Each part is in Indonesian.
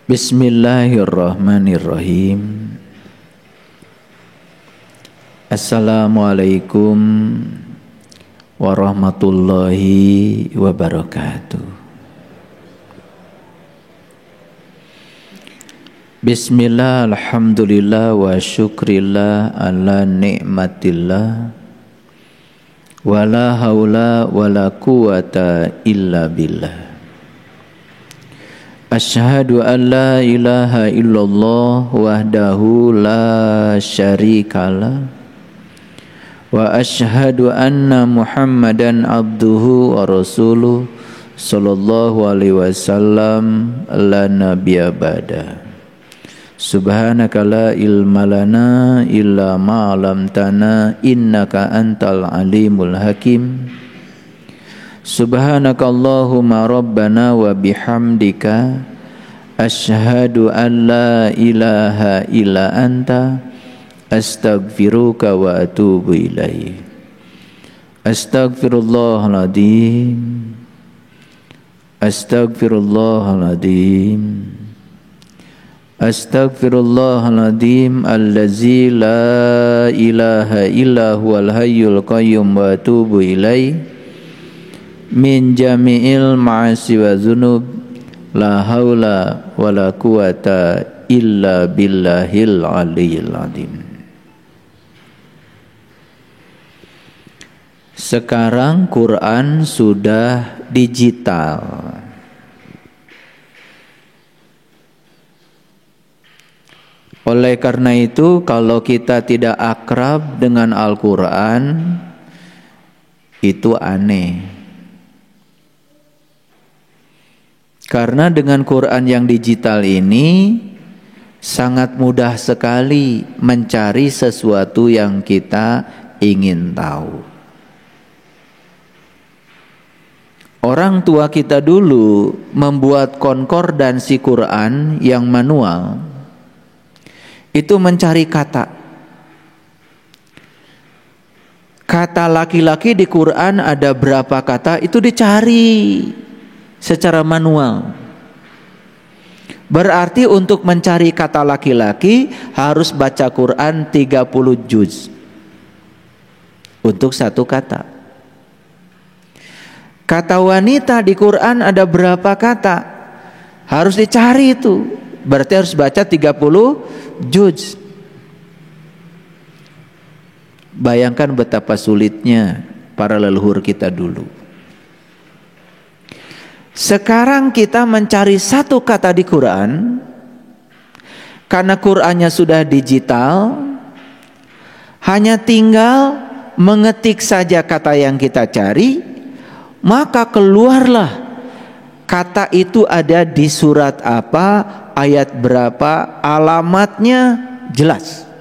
Bismillahirrahmanirrahim. Assalamualaikum warahmatullahi wabarakatuh. Bismillah, alhamdulillah wa syukrillah ala ni'matillah, wa la hawla wa la quwata illa billah. Asyhadu an la ilaha illallah wahdahu la syarikalah, wa asyhadu anna Muhammadan abduhu wa rasuluh sallallahu alaihi wasallam la nabiyya ba'da. Subhanaka la ilma lana illa ma 'allamtana innaka antal alimul hakim. Subhanaka Allahumma rabbana wa bihamdika asyhadu an la ilaha illa anta astaghfiruka wa atubu ilaih. Astaghfirullahaladzim, astaghfirullahaladzim, astaghfirullahaladzim allazi la ilaha illa huwal hayyul qayyum wa atubu ilaih min jami'il ma'asi wa dzunub la haula wa la quwata illa billahil aliyyil azim. Sekarang Quran sudah digital. Oleh karena itu, kalau kita tidak akrab dengan Al-Quran, itu aneh. Karena dengan Quran yang digital ini sangat mudah sekali mencari sesuatu yang kita ingin tahu. Orang tua kita dulu membuat konkordansi Quran yang manual. Itu mencari kata. Kata laki-laki di Quran ada berapa kata, itu dicari secara manual. Berarti untuk mencari kata laki-laki harus baca Quran 30 juz untuk satu kata. Kata wanita di Quran ada berapa kata, harus dicari itu. Berarti harus baca 30 juz. Bayangkan betapa sulitnya para leluhur kita dulu. Sekarang kita mencari satu kata di Quran, karena Qurannya sudah digital, hanya tinggal mengetik saja kata yang kita cari, maka keluarlah kata itu ada di surat apa, ayat berapa, alamatnya jelas.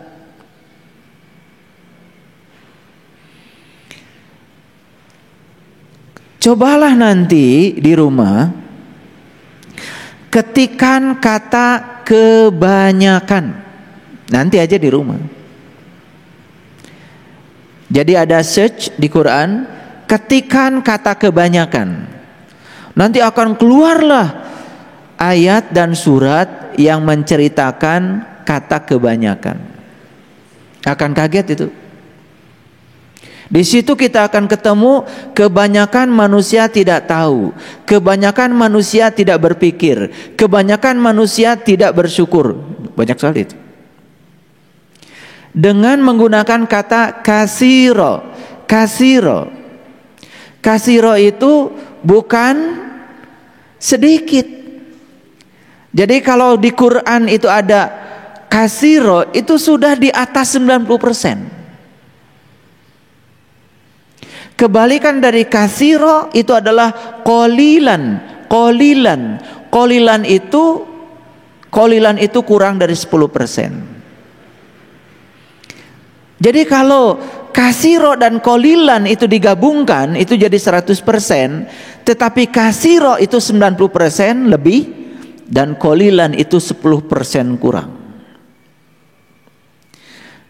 Cobalah nanti di rumah ketikan kata kebanyakan. Nanti aja di rumah. Jadi ada search di Quran, ketikan kata kebanyakan. Nanti akan keluarlah ayat dan surat yang menceritakan kata kebanyakan. Akan kaget itu. Di situ kita akan ketemu kebanyakan manusia tidak tahu, kebanyakan manusia tidak berpikir, kebanyakan manusia tidak bersyukur. Banyak sekali itu. Dengan menggunakan kata kasiro. Kasiro. Kasiro itu bukan sedikit. Jadi kalau di Quran itu ada kasiro, itu sudah di atas 90%. Kebalikan dari kasiro itu adalah qolilan. Qolilan itu kurang dari 10%. Jadi kalau kasiro dan qolilan itu digabungkan itu jadi 100%, tetapi kasiro itu 90% lebih dan qolilan itu 10% kurang.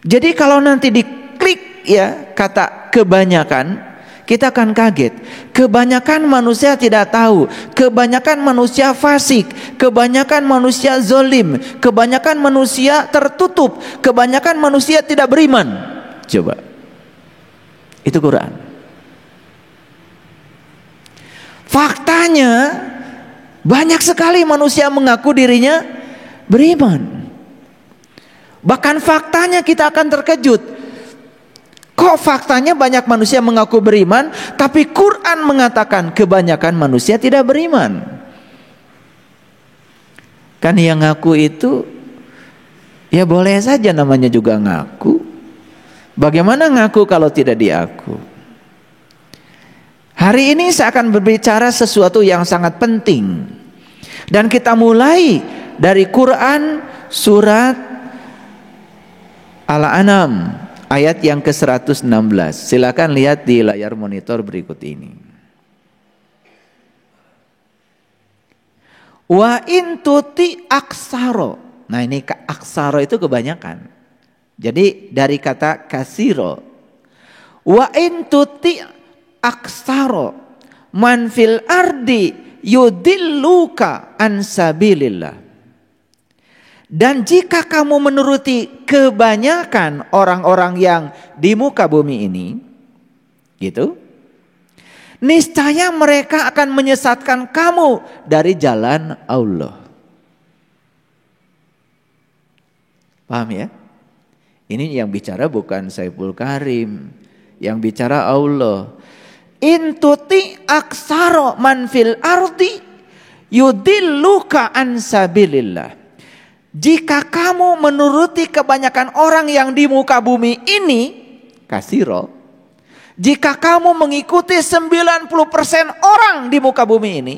Jadi kalau nanti diklik ya kata kebanyakan, kita akan kaget. Kebanyakan manusia tidak tahu, kebanyakan manusia fasik, kebanyakan manusia zolim, kebanyakan manusia tertutup, kebanyakan manusia tidak beriman. Coba, itu Quran. Faktanya banyak sekali manusia mengaku dirinya beriman. Bahkan faktanya kita akan terkejut. Kok faktanya banyak manusia mengaku beriman, tapi Quran mengatakan kebanyakan manusia tidak beriman. Kan yang ngaku itu ya boleh saja, namanya juga ngaku. Bagaimana ngaku kalau tidak diaku? Hari ini saya akan berbicara sesuatu yang sangat penting. Dan kita mulai dari Quran surat Al-An'am ayat yang ke-116. Silakan lihat di layar monitor berikut ini. Wa in tuti aksaro. Nah, ini aksaro itu kebanyakan. Jadi dari kata kasiro. Wa in tuti aksaro man fil ardi yudilluka an sabilillah. Dan jika kamu menuruti kebanyakan orang-orang yang di muka bumi ini, gitu, niscaya mereka akan menyesatkan kamu dari jalan Allah. Paham ya? Ini yang bicara bukan Saiful Karim, yang bicara Allah. Intuti aksaro man fil ardi yudilluka an sabilillah. Jika kamu menuruti kebanyakan orang yang di muka bumi ini, kasiro, jika kamu mengikuti 90% orang di muka bumi ini,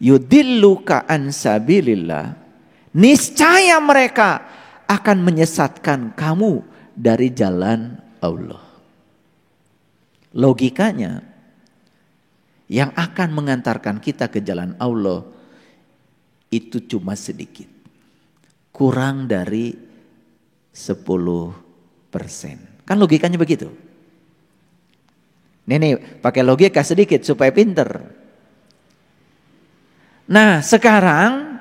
yudilluka an sabilillah, niscaya mereka akan menyesatkan kamu dari jalan Allah. Logikanya, yang akan mengantarkan kita ke jalan Allah itu cuma sedikit, kurang dari 10%. Kan logikanya begitu. Nih pakai logika sedikit supaya pinter. Nah sekarang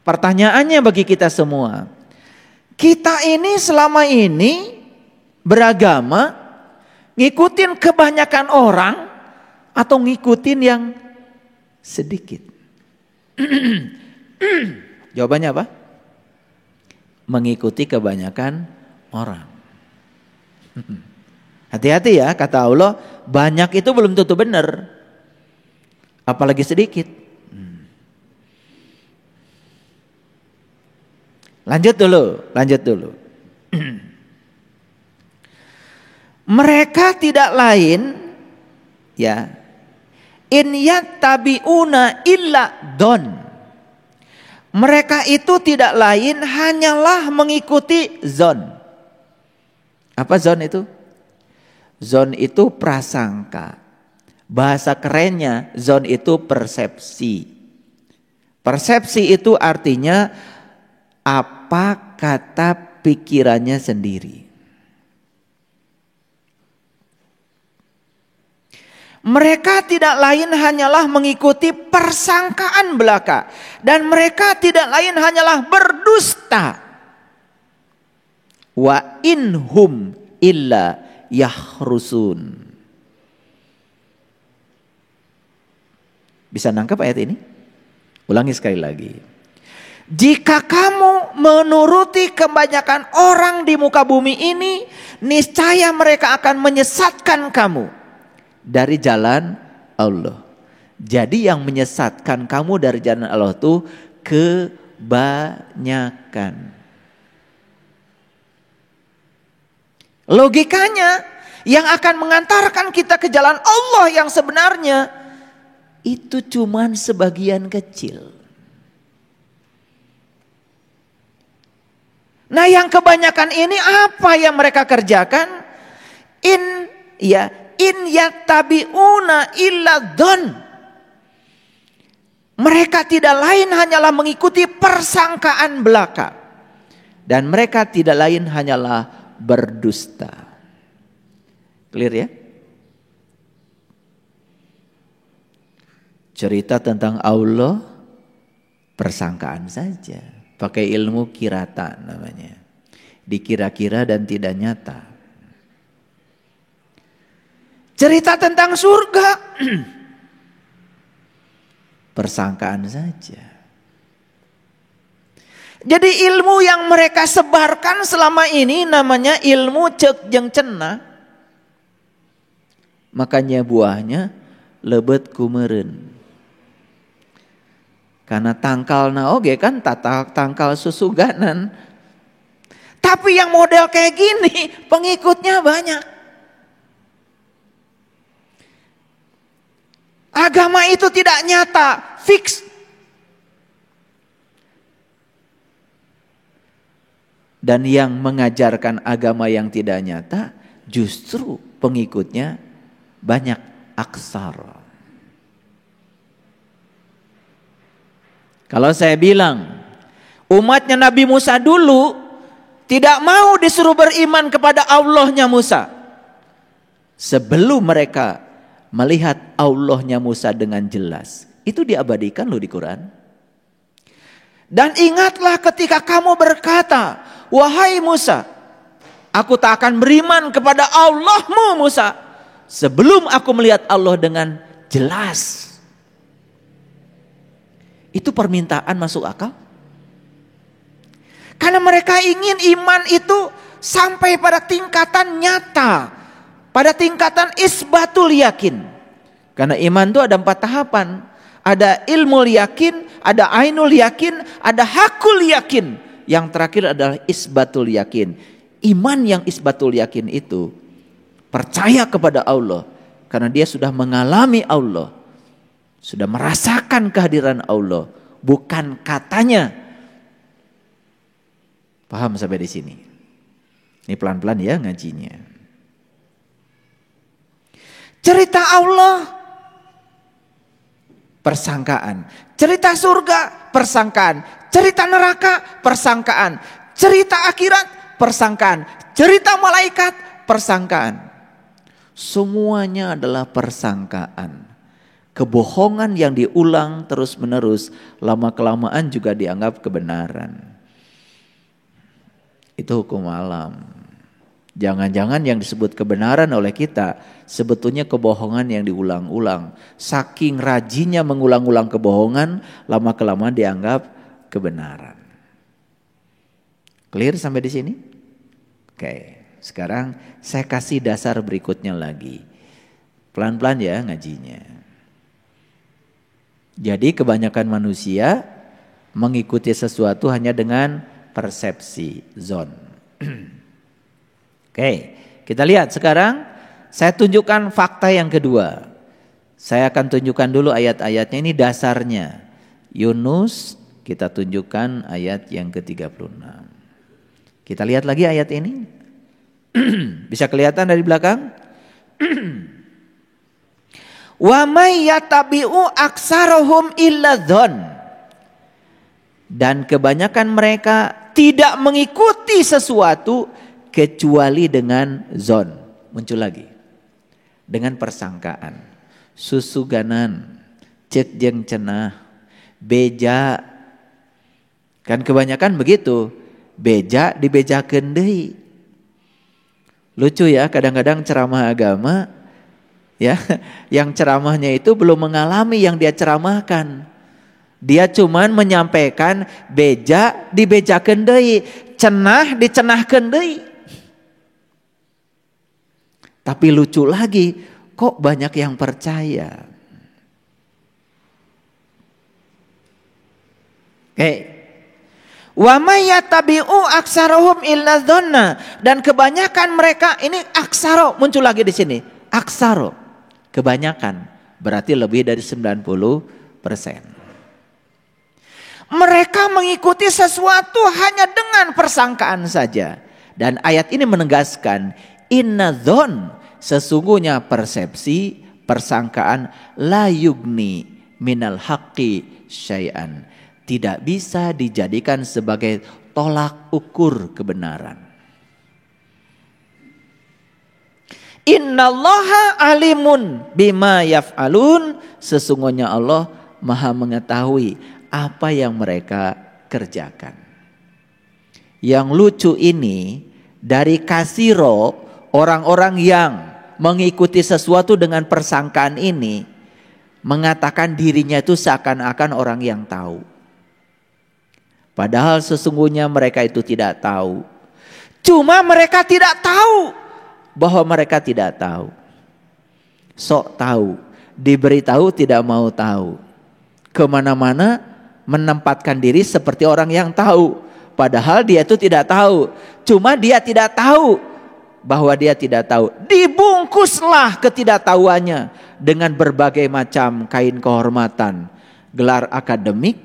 pertanyaannya bagi kita semua, kita ini selama ini beragama ngikutin kebanyakan orang atau ngikutin yang sedikit? Jawabannya apa? Mengikuti kebanyakan orang. Hati-hati ya, kata Allah, banyak itu belum tentu benar, apalagi sedikit. Lanjut dulu. Mereka tidak lain ya, in yattabi'una illa don. Mereka itu tidak lain hanyalah mengikuti zon. Apa zon itu? Zon itu prasangka. Bahasa kerennya zon itu persepsi. Persepsi itu artinya apa kata pikirannya sendiri. Mereka tidak lain hanyalah mengikuti persangkaan belaka. Dan mereka tidak lain hanyalah berdusta. Wa inhum illa yahrusun. Bisa nangkap ayat ini? Ulangi sekali lagi. Jika kamu menuruti kebanyakan orang di muka bumi ini, niscaya mereka akan menyesatkan kamu dari jalan Allah. Jadi yang menyesatkan kamu dari jalan Allah itu kebanyakan. Logikanya yang akan mengantarkan kita ke jalan Allah yang sebenarnya itu cuman sebagian kecil. Nah yang kebanyakan ini apa yang mereka kerjakan? In yattabi'una illa dhon. Mereka tidak lain hanyalah mengikuti persangkaan belaka. Dan mereka tidak lain hanyalah berdusta. Clear ya? Cerita tentang Allah persangkaan saja. Pakai ilmu kirata namanya. Dikira-kira dan tidak nyata. Cerita tentang surga persangkaan saja. Jadi ilmu yang mereka sebarkan selama ini namanya ilmu cek jeung cenah. Makanya buahnya lebet kumeureun. Karena tangkalna oge kan tangkal susuganan. Tapi yang model kayak gini pengikutnya banyak. Agama itu tidak nyata, fix. Dan yang mengajarkan agama yang tidak nyata justru pengikutnya banyak, aksar. Kalau saya bilang umatnya Nabi Musa dulu tidak mau disuruh beriman kepada Allahnya Musa sebelum mereka melihat Allahnya Musa dengan jelas. Itu diabadikan loh di Quran. Dan ingatlah ketika kamu berkata, wahai Musa, aku tak akan beriman kepada Allahmu Musa sebelum aku melihat Allah dengan jelas. Itu permintaan masuk akal? Karena mereka ingin iman itu sampai pada tingkatan nyata. Pada tingkatan isbatul yakin. Karena iman itu ada 4 tahapan. Ada ilmu yakin, ada ainul yakin, ada hakul yakin. Yang terakhir adalah isbatul yakin. Iman yang isbatul yakin itu percaya kepada Allah. Karena dia sudah mengalami Allah. Sudah merasakan kehadiran Allah, bukan katanya. Paham sampai di sini? Ini pelan-pelan ya ngajinya. Cerita Allah, persangkaan. Cerita surga, persangkaan. Cerita neraka, persangkaan. Cerita akhirat, persangkaan. Cerita malaikat, persangkaan. Semuanya adalah persangkaan. Kebohongan yang diulang terus-menerus, lama-kelamaan juga dianggap kebenaran. Itu hukum alam. Jangan-jangan yang disebut kebenaran oleh kita sebetulnya kebohongan yang diulang-ulang. Saking rajinnya mengulang-ulang kebohongan, lama-kelamaan dianggap kebenaran. Clear sampai di sini? Oke, sekarang saya kasih dasar berikutnya lagi. Pelan-pelan ya ngajinya. Jadi kebanyakan manusia mengikuti sesuatu hanya dengan persepsi, zon. Oke, kita lihat sekarang saya tunjukkan fakta yang kedua. Saya akan tunjukkan dulu ayat-ayatnya, ini dasarnya. Yunus, kita tunjukkan ayat yang ke-36. Kita lihat lagi ayat ini. Bisa kelihatan dari belakang? Wa may yatabi'u aksarohum illa dzon. Dan kebanyakan mereka tidak mengikuti sesuatu kecuali dengan zon. Muncul lagi. Dengan persangkaan. Susuganan, cek jeung cenah, beja. Kan kebanyakan begitu. Beja dibejakeun deui. Lucu ya, kadang-kadang ceramah agama ya, yang ceramahnya itu belum mengalami yang dia ceramahkan. Dia cuman menyampaikan beja dibejakeun deui, cenah dicenahkeun deui. Tapi lucu lagi, kok banyak yang percaya. Wa may yattabi'u aksarohum illa dzanna, dan kebanyakan mereka ini aksaro muncul lagi di sini. Aksaro, kebanyakan, berarti lebih dari 90%. Mereka mengikuti sesuatu hanya dengan persangkaan saja. Dan ayat ini menegaskan inna dzon, sesungguhnya persepsi, persangkaan la yugni minal haqqi syai'an, tidak bisa dijadikan sebagai tolak ukur kebenaran. Innallaha alimun bima yaf'alun. Sesungguhnya Allah Maha mengetahui apa yang mereka kerjakan. Yang lucu ini dari kasiro, orang-orang yang mengikuti sesuatu dengan persangkaan ini mengatakan dirinya itu seakan-akan orang yang tahu. Padahal sesungguhnya mereka itu tidak tahu. Cuma mereka tidak tahu bahwa mereka tidak tahu. Sok tahu, diberitahu tidak mau tahu. Kemana-mana menempatkan diri seperti orang yang tahu. Padahal dia itu tidak tahu. Cuma dia tidak tahu bahwa dia tidak tahu. Dibungkuslah ketidaktahuannya dengan berbagai macam kain kehormatan. Gelar akademik,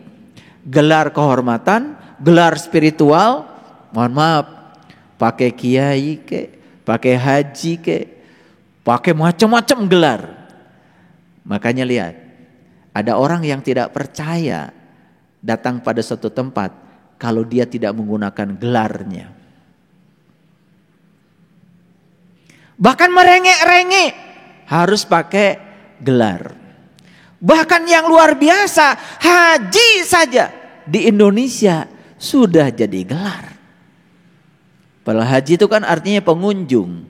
gelar kehormatan, gelar spiritual. Mohon maaf, pakai kiai ke, pakai haji ke, pakai macam-macam gelar. Makanya lihat, ada orang yang tidak percaya datang pada suatu tempat kalau dia tidak menggunakan gelarnya. Bahkan merengek-rengek harus pakai gelar. Bahkan yang luar biasa, haji saja di Indonesia sudah jadi gelar. Padahal haji itu kan artinya pengunjung.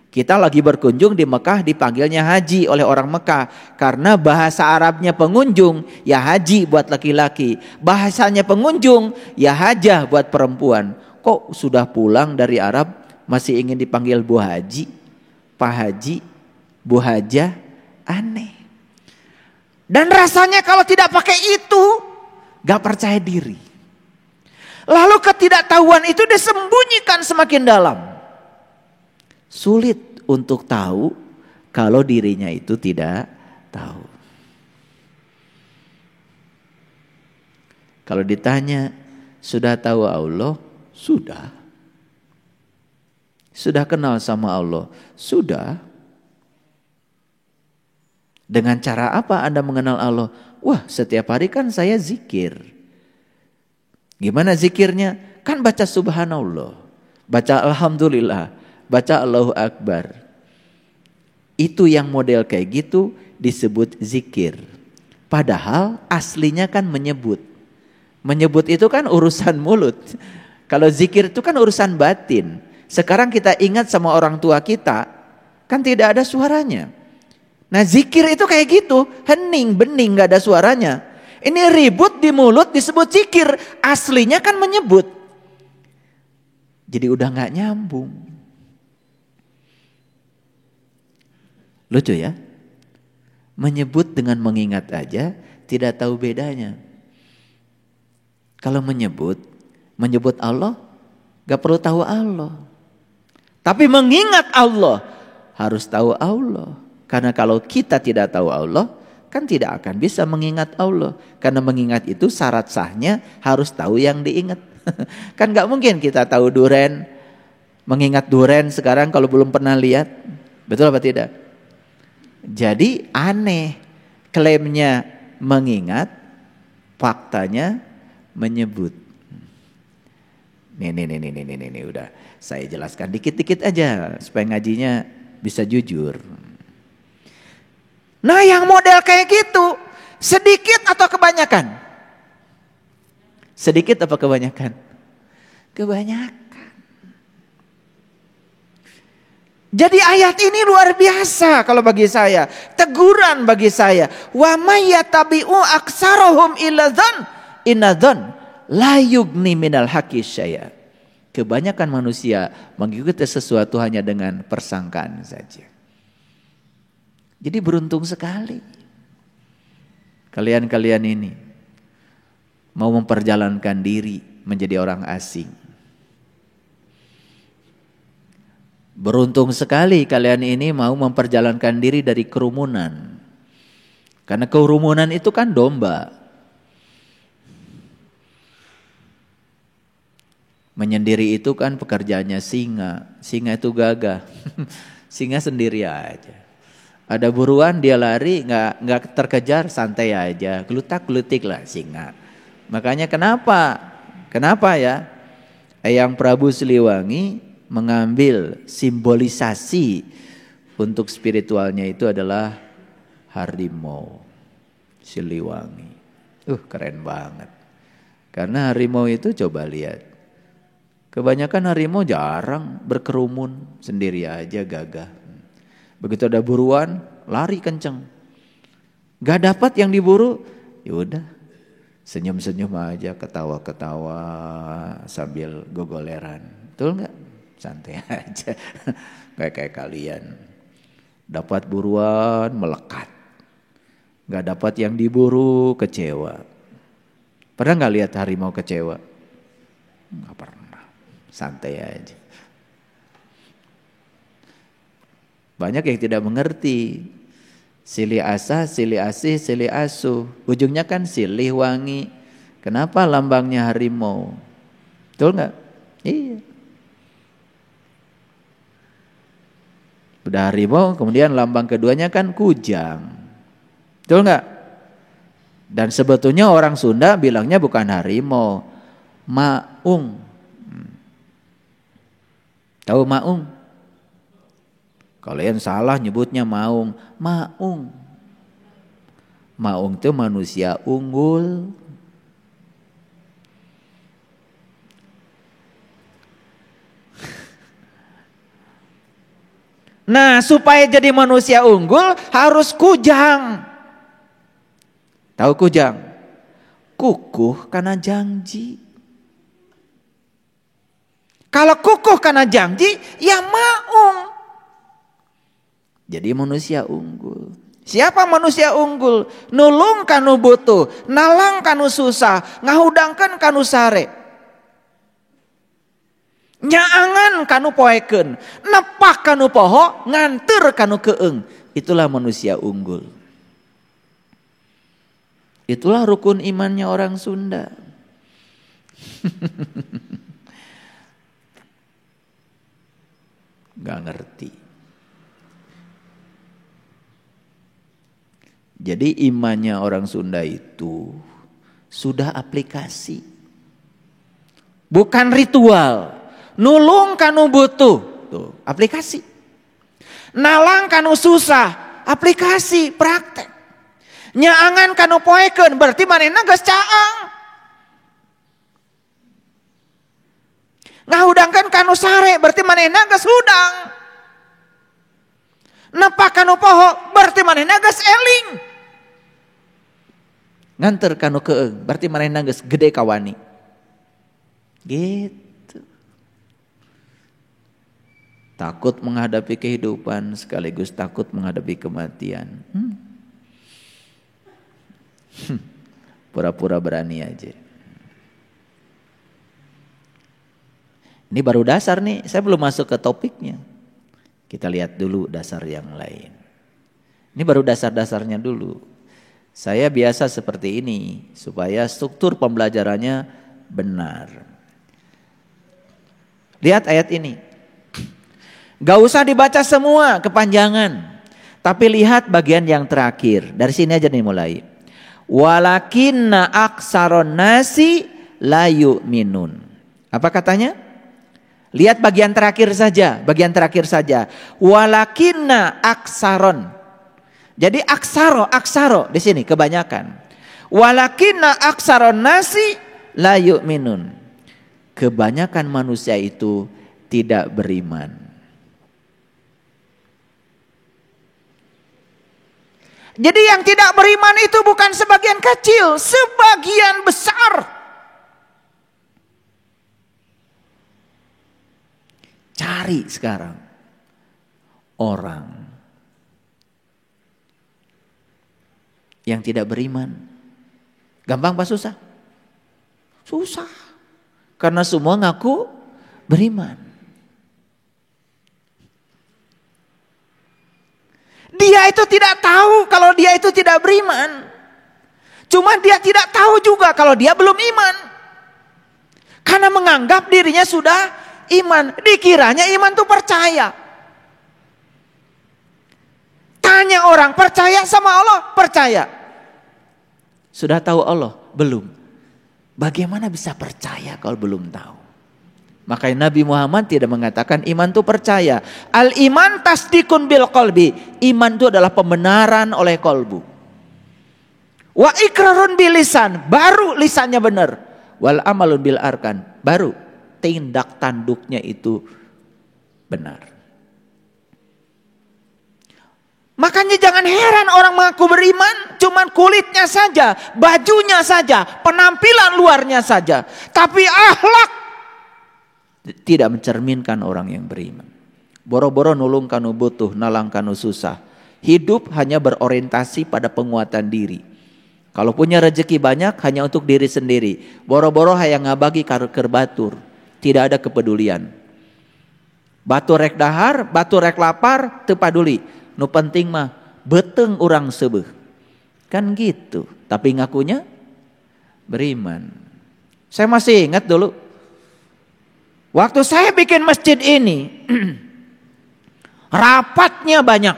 Kita lagi berkunjung di Mekah dipanggilnya haji oleh orang Mekah. Karena bahasa Arabnya pengunjung, ya haji buat laki-laki. Bahasanya pengunjung, ya hajah buat perempuan. Kok sudah pulang dari Arab masih ingin dipanggil Bu Haji, Pak Haji, Bu Hajah? Aneh. Dan rasanya kalau tidak pakai itu gak percaya diri. Lalu ketidaktahuan itu disembunyikan semakin dalam. Sulit untuk tahu kalau dirinya itu tidak tahu. Kalau ditanya, sudah tahu Allah? Sudah. Sudah kenal sama Allah? Sudah. Dengan cara apa Anda mengenal Allah? Wah, setiap hari kan saya zikir. Gimana zikirnya? Kan baca subhanallah, baca alhamdulillah, baca Allahu Akbar. Itu yang model kayak gitu disebut zikir. Padahal aslinya kan menyebut. Menyebut itu kan urusan mulut. Kalau zikir itu kan urusan batin. Sekarang kita ingat sama orang tua kita, kan tidak ada suaranya. Nah zikir itu kayak gitu, hening, bening, gak ada suaranya. Ini ribut di mulut disebut zikir, aslinya kan menyebut. Jadi udah gak nyambung. Lucu ya? Menyebut dengan mengingat aja tidak tahu bedanya. Kalau menyebut Allah gak perlu tahu Allah. Tapi mengingat Allah harus tahu Allah. Karena kalau kita tidak tahu Allah, kan tidak akan bisa mengingat Allah. Karena mengingat itu syarat sahnya harus tahu yang diingat. Kan gak mungkin kita tahu duren, mengingat duren sekarang kalau belum pernah lihat. Betul apa tidak? Jadi aneh klaimnya mengingat, faktanya menyebut. Nih, udah saya jelaskan dikit-dikit aja supaya ngajinya bisa jujur. Nah yang model kayak gitu, sedikit atau kebanyakan? Sedikit apa kebanyakan? Kebanyakan. Jadi ayat ini luar biasa kalau bagi saya, teguran bagi saya. Wa may yatabi'u aksarohum illa dzan, inna dzan la yughni minal haqqi syai'a. Kebanyakan manusia mengikuti sesuatu hanya dengan persangkaan saja. Jadi beruntung sekali kalian-kalian ini mau memperjalankan diri menjadi orang asing. Beruntung sekali kalian ini mau memperjalankan diri dari kerumunan. Karena kerumunan itu kan domba. Menyendiri itu kan pekerjaannya singa. Singa itu gagah. Singa sendiri aja. Ada buruan dia lari nggak terkejar, santai aja. Gelutak-gelutik lah singa. Makanya kenapa ya Eyang Prabu Siliwangi mengambil simbolisasi untuk spiritualnya itu adalah harimau, Siliwangi. Keren banget. Karena harimau itu coba lihat. Kebanyakan harimau jarang berkerumun, sendiri aja gagah. Begitu ada buruan, lari kenceng. Gak dapat yang diburu, yaudah senyum-senyum aja, ketawa-ketawa sambil gogoleran. Betul gak? Santai aja. Kayak kalian. Dapat buruan, melekat. Gak dapat yang diburu, kecewa. Pernah gak lihat harimau kecewa? Gak pernah. Santai aja. Banyak yang tidak mengerti. Silih asa, silih asih, silih asuh. Ujungnya kan silih wangi. Kenapa lambangnya harimau? Betul gak? Iya. Udah harimau, kemudian lambang keduanya kan kujang. Betul gak? Dan sebetulnya orang Sunda bilangnya bukan harimau, maung. Tahu maung? Kalian salah nyebutnya maung. Maung. Maung itu manusia unggul. Nah, supaya jadi manusia unggul harus kujang. Tahu kujang? Kukuh karena janji. Kalau kukuh karena janji, ya maung. Jadi manusia unggul. Siapa manusia unggul? Nulung kanu butuh, nalang kanu susah, ngahudangkan kanu sare. Nyaangan kanu poeken, nepak kanu poho, nganter kanu keeng. Itulah manusia unggul. Itulah rukun imannya orang Sunda. Gak ngerti. Jadi imannya orang Sunda itu sudah aplikasi. Bukan ritual. Nulung kanu butuh, tuh, aplikasi. Nalang kanu susah, aplikasi, praktek. Nyaangan kanu poeken, berarti manehna geus caang. Ngahudangkeun kanu sare, berarti manehna geus hudang. Nepak kanu poho, berarti manehna geus eling. Nganter kanu keeng, berarti manehna geus gede kawani. Gitu. Takut menghadapi kehidupan sekaligus takut menghadapi kematian. Pura-pura berani aja. Ini baru dasar nih, saya belum masuk ke topiknya. Kita lihat dulu dasar yang lain. Ini baru dasar-dasarnya dulu. Saya biasa seperti ini supaya struktur pembelajarannya benar. Lihat ayat ini. Gak usah dibaca semua, kepanjangan. Tapi lihat bagian yang terakhir. Dari sini aja nih mulai. Walakinna aksaron nasi la yu'minun. Apa katanya? Lihat bagian terakhir saja, bagian terakhir saja. Walakinna aksaron. Jadi aksaro di sini kebanyakan. Walakinna aksaron nasi la yu'minun. Kebanyakan manusia itu tidak beriman. Jadi yang tidak beriman itu bukan sebagian kecil, sebagian besar. Cari sekarang orang yang tidak beriman. Gampang apa susah? Susah. Karena semua ngaku beriman. Dia itu tidak tahu kalau dia itu tidak beriman. Cuma dia tidak tahu juga kalau dia belum iman. Karena menganggap dirinya sudah iman. Dikiranya iman itu percaya. Tanya orang, percaya sama Allah? Percaya. Sudah tahu Allah? Belum. Bagaimana bisa percaya kalau belum tahu? Makanya Nabi Muhammad tidak mengatakan iman itu percaya. Al-iman tasdikun bil qalbi. Iman itu adalah pembenaran oleh kolbu. Wa ikrarun bil lisan. Baru lisannya benar. Wal amalun bil arkan. Baru tindak tanduknya itu benar. Makanya jangan heran orang mengaku beriman. Cuman kulitnya saja. Bajunya saja. Penampilan luarnya saja. Tapi akhlak tidak mencerminkan orang yang beriman. Boro-boro nulung kanu butuh, nalang kanu susah. Hidup hanya berorientasi pada penguatan diri. Kalau punya rezeki banyak hanya untuk diri sendiri. Boro-boro hayang ngabagi keur batur. Tidak ada kepedulian. Batur rek dahar, batur rek lapar, teu paduli. Nu penting mah beteng urang seubeuh. Kan gitu. Tapi ngakunya beriman. Saya masih ingat dulu. Waktu saya bikin masjid ini, rapatnya banyak.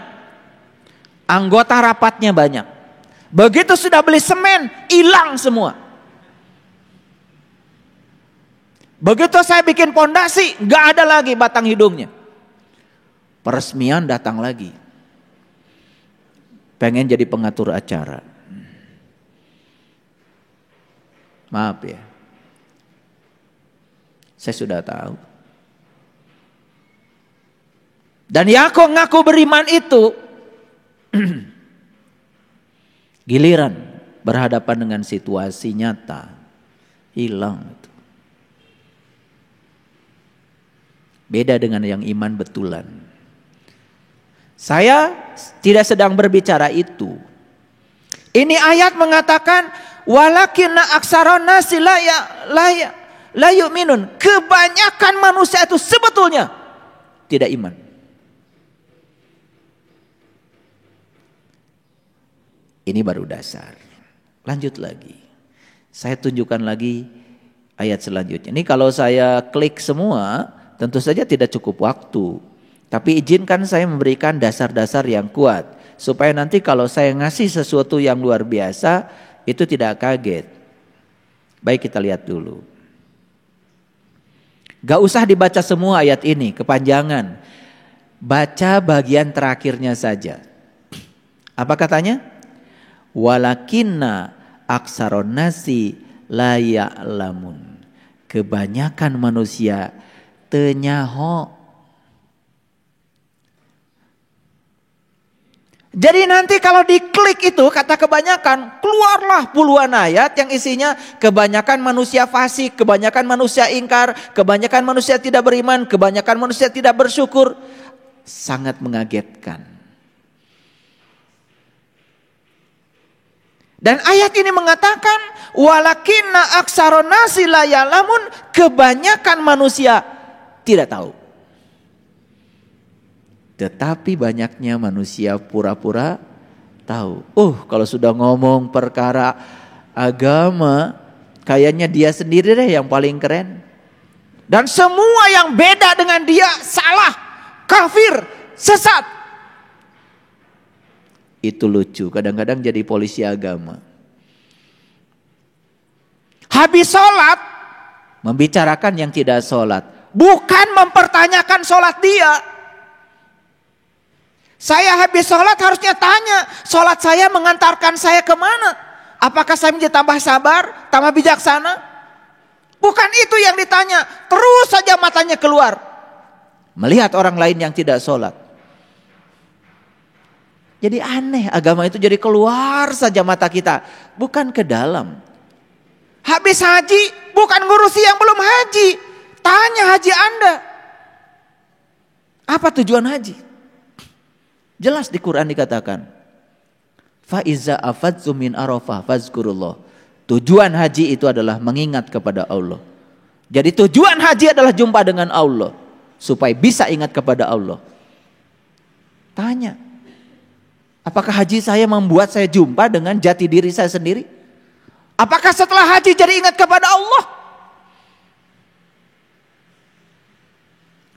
Anggota rapatnya banyak. Begitu sudah beli semen, hilang semua. Begitu saya bikin pondasi, gak ada lagi batang hidungnya. Peresmian datang lagi. Pengen jadi pengatur acara. Maaf ya. Saya sudah tahu. Dan yang ngaku beriman itu giliran berhadapan dengan situasi nyata hilang. Beda dengan yang iman betulan. Saya tidak sedang berbicara itu. Ini ayat mengatakan walakinna aksaron nasi la yu'minun. Kebanyakan manusia itu sebetulnya tidak iman. Ini baru dasar. Lanjut lagi. Saya tunjukkan lagi ayat selanjutnya. Ini kalau saya klik semua, tentu saja tidak cukup waktu. Tapi izinkan saya memberikan dasar-dasar yang kuat. Supaya nanti kalau saya ngasih sesuatu yang luar biasa, itu tidak kaget. Baik, kita lihat dulu. Gak usah dibaca semua ayat ini, kepanjangan. Baca bagian terakhirnya saja. Apa katanya? Walakinna aksaron nasi la ya'lamun. Kebanyakan manusia teu nyaho. Jadi nanti kalau diklik itu kata kebanyakan, keluarlah puluhan ayat yang isinya kebanyakan manusia fasik, kebanyakan manusia ingkar, kebanyakan manusia tidak beriman, kebanyakan manusia tidak bersyukur. Sangat mengagetkan. Dan ayat ini mengatakan walakinna aksaron nasi la ya'lamun, kebanyakan manusia tidak tahu. Tetapi banyaknya manusia pura-pura tahu. Kalau sudah ngomong perkara agama, kayaknya dia sendiri deh yang paling keren. Dan semua yang beda dengan dia salah, kafir, sesat. Itu lucu, kadang-kadang jadi polisi agama. Habis sholat, membicarakan yang tidak sholat. Bukan mempertanyakan sholat dia. Saya habis sholat harusnya tanya, sholat saya mengantarkan saya kemana? Apakah saya menjadi tambah sabar, tambah bijaksana? Bukan itu yang ditanya, terus saja matanya keluar. Melihat orang lain yang tidak sholat. Jadi aneh, agama itu jadi keluar saja mata kita, bukan ke dalam. Habis haji, bukan ngurusi yang belum haji. Tanya haji Anda. Apa tujuan haji? Jelas di Quran dikatakan, fa iza afadzu min arafah fazkurullah. Tujuan haji itu adalah mengingat kepada Allah. Jadi tujuan haji adalah jumpa dengan Allah supaya bisa ingat kepada Allah. Tanya, apakah haji saya membuat saya jumpa dengan jati diri saya sendiri? Apakah setelah haji jadi ingat kepada Allah?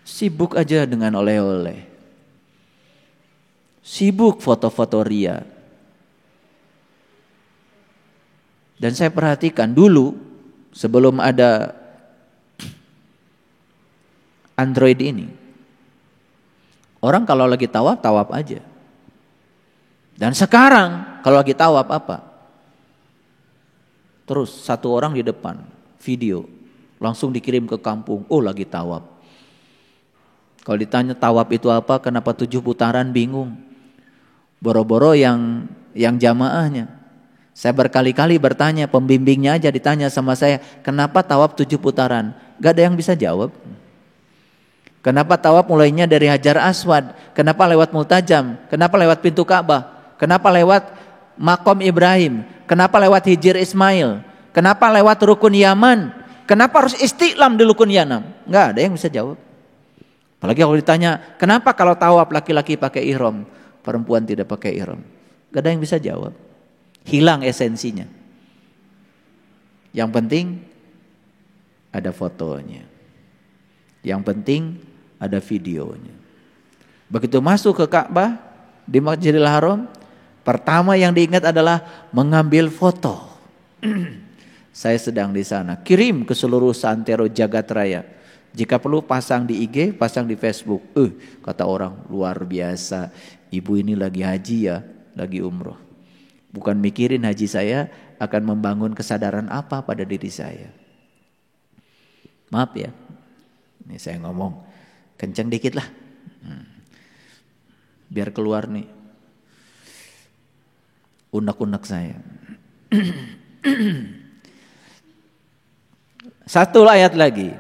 Sibuk aja dengan oleh-oleh. Sibuk foto-foto ria. Dan saya perhatikan dulu sebelum ada Android ini. Orang kalau lagi tawaf, tawaf aja. Dan sekarang kalau lagi tawaf apa? Terus satu orang di depan, video. Langsung dikirim ke kampung, oh lagi tawaf. Kalau ditanya tawaf itu apa, kenapa 7 putaran, bingung. Boro-boro yang jamaahnya. Saya berkali-kali bertanya, pembimbingnya aja ditanya sama saya, kenapa tawaf 7 putaran? Gak ada yang bisa jawab. Kenapa tawaf mulainya dari Hajar Aswad? Kenapa lewat Multajam? Kenapa lewat pintu Ka'bah? Kenapa lewat Makom Ibrahim? Kenapa lewat Hijir Ismail? Kenapa lewat Rukun Yaman? Kenapa harus Istiqlam di Rukun Yaman? Gak ada yang bisa jawab. Apalagi kalau ditanya, kenapa kalau tawaf laki-laki pakai ihram, perempuan tidak pakai ihram? Gak ada yang bisa jawab. Hilang esensinya. Yang penting ada fotonya. Yang penting ada videonya. Begitu masuk ke Ka'bah di Masjidil Haram, pertama yang diingat adalah mengambil foto. Saya sedang di sana, kirim ke seluruh santero jagat raya. Jika perlu pasang di IG, pasang di Facebook. Kata orang, luar biasa. Ibu ini lagi haji ya, lagi umroh. Bukan mikirin haji saya akan membangun kesadaran apa pada diri saya. Maaf ya, ini saya ngomong kenceng dikit lah. Biar keluar nih unek-unek saya. Satu ayat lagi.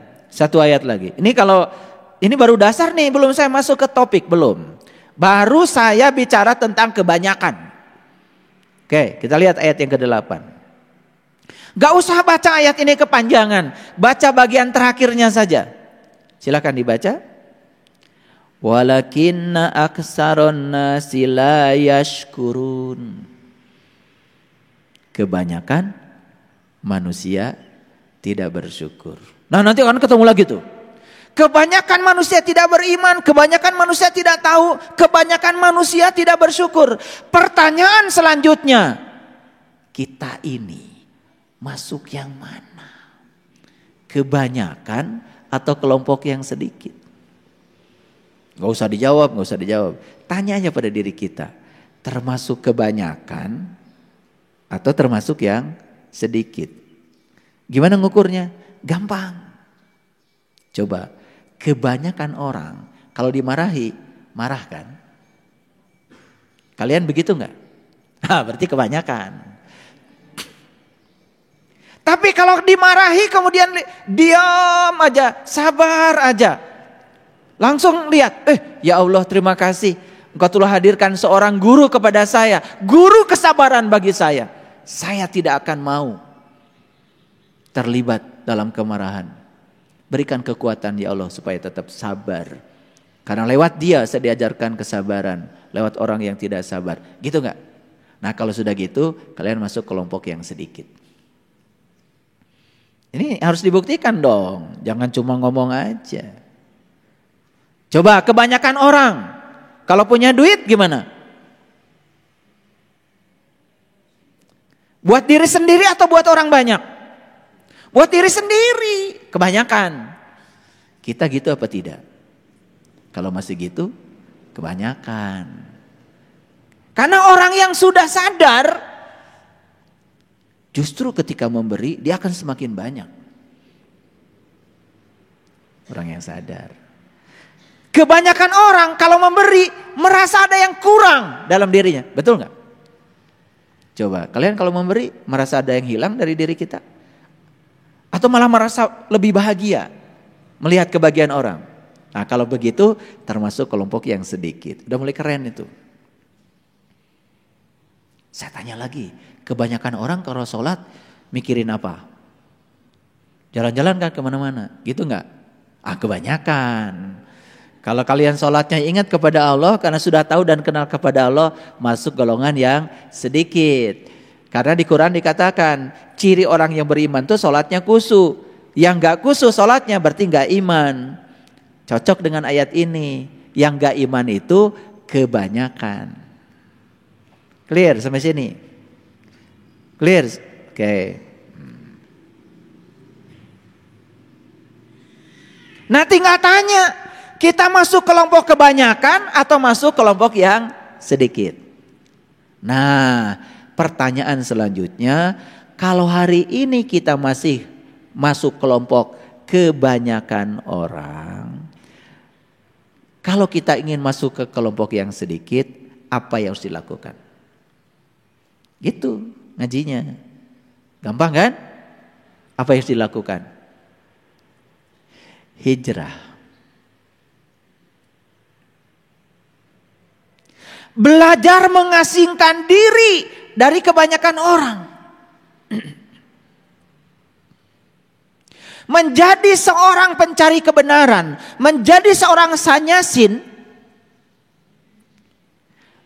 Ini baru dasar nih, belum saya masuk ke topik, belum. Baru saya bicara tentang kebanyakan. Oke, kita lihat ayat yang ke-8. Gak usah baca ayat ini kepanjangan, baca bagian terakhirnya saja. Silakan dibaca. Walakinna aksaron nasi la yashkurun. Kebanyakan manusia tidak bersyukur. Nah, nanti akan ketemu lagi tuh. Kebanyakan manusia tidak beriman, kebanyakan manusia tidak tahu, kebanyakan manusia tidak bersyukur. Pertanyaan selanjutnya, kita ini masuk yang mana? Kebanyakan atau kelompok yang sedikit? Gak usah dijawab. Tanya aja pada diri kita, termasuk kebanyakan atau termasuk yang sedikit? Gimana ngukurnya? Gampang. Coba, kebanyakan orang kalau dimarahi, marah kan? Kalian begitu enggak? Berarti kebanyakan. Tapi kalau dimarahi kemudian diam aja, sabar aja. Langsung lihat, ya Allah terima kasih. Engkau telah hadirkan seorang guru kepada saya. Guru kesabaran bagi saya. Saya tidak akan mau terlibat dalam kemarahan. Berikan kekuatan ya Allah supaya tetap sabar. Karena lewat dia saya diajarkan kesabaran. Lewat orang yang tidak sabar. Gitu enggak? Nah kalau sudah gitu kalian masuk kelompok yang sedikit. Ini harus dibuktikan dong. Jangan cuma ngomong aja. Coba kebanyakan orang kalau punya duit gimana? Buat diri sendiri atau buat orang banyak? Buat diri sendiri, kebanyakan. Kita gitu apa tidak? Kalau masih gitu, kebanyakan. Karena orang yang sudah sadar, justru ketika memberi, dia akan semakin banyak. Orang yang sadar. Kebanyakan orang kalau memberi, merasa ada yang kurang dalam dirinya. Betul nggak? Coba, kalian kalau memberi, merasa ada yang hilang dari diri kita? Atau malah merasa lebih bahagia melihat kebahagiaan orang? Nah kalau begitu termasuk kelompok yang sedikit. Udah mulai keren itu. Saya tanya lagi, kebanyakan orang kalau sholat mikirin apa? Jalan-jalan kan kemana-mana, gitu nggak? Kebanyakan. Kalau kalian sholatnya ingat kepada Allah karena sudah tahu dan kenal kepada Allah, masuk golongan yang sedikit. Karena di Quran dikatakan ciri orang yang beriman itu sholatnya khusyuk. Yang gak khusyuk sholatnya berarti gak iman. Cocok dengan ayat ini. Yang gak iman itu kebanyakan. Clear sampai sini? Clear? Oke. Nah tinggal tanya, kita masuk kelompok kebanyakan atau masuk kelompok yang sedikit? Nah pertanyaan selanjutnya, kalau hari ini kita masih masuk kelompok kebanyakan orang, kalau kita ingin masuk ke kelompok yang sedikit, apa yang harus dilakukan? Gitu ngajinya. Gampang kan? Apa yang harus dilakukan? Hijrah. Belajar mengasingkan diri dari kebanyakan orang. Menjadi seorang pencari kebenaran, menjadi seorang sanyasin,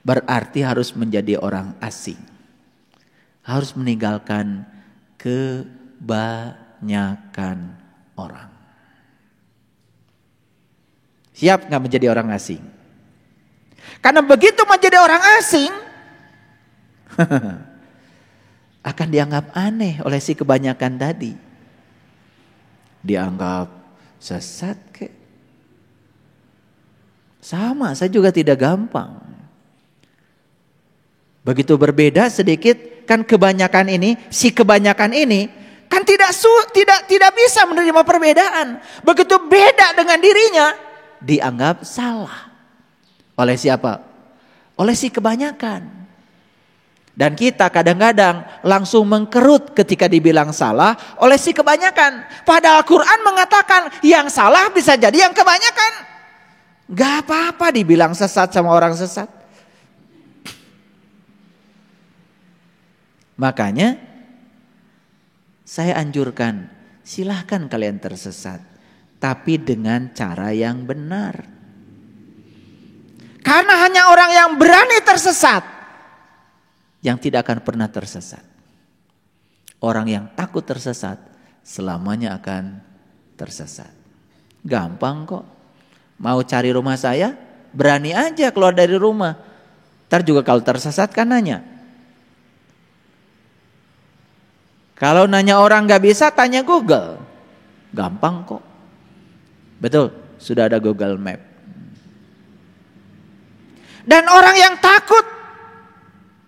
berarti harus menjadi orang asing. Harus meninggalkan kebanyakan orang. Siap gak menjadi orang asing? Karena begitu menjadi orang asing, akan dianggap aneh oleh si kebanyakan tadi. Dianggap sesat kek. Sama, saya juga tidak gampang. Begitu berbeda sedikit, kan kebanyakan ini, si kebanyakan ini kan tidak bisa menerima perbedaan. Begitu beda dengan dirinya, dianggap salah. Oleh siapa? Oleh si kebanyakan. Dan kita kadang-kadang langsung mengkerut ketika dibilang salah oleh si kebanyakan. Padahal Quran mengatakan yang salah bisa jadi yang kebanyakan. Gak apa-apa dibilang sesat sama orang sesat. Makanya saya anjurkan, silahkan kalian tersesat, tapi dengan cara yang benar. Karena hanya orang yang berani tersesat yang tidak akan pernah tersesat. Orang yang takut tersesat selamanya akan tersesat. Gampang kok. Mau cari rumah saya, berani aja keluar dari rumah. Ntar juga kalau tersesat kan nanya. Kalau nanya orang gak bisa, tanya Google. Gampang kok. Betul, sudah ada Google Map. Dan orang yang takut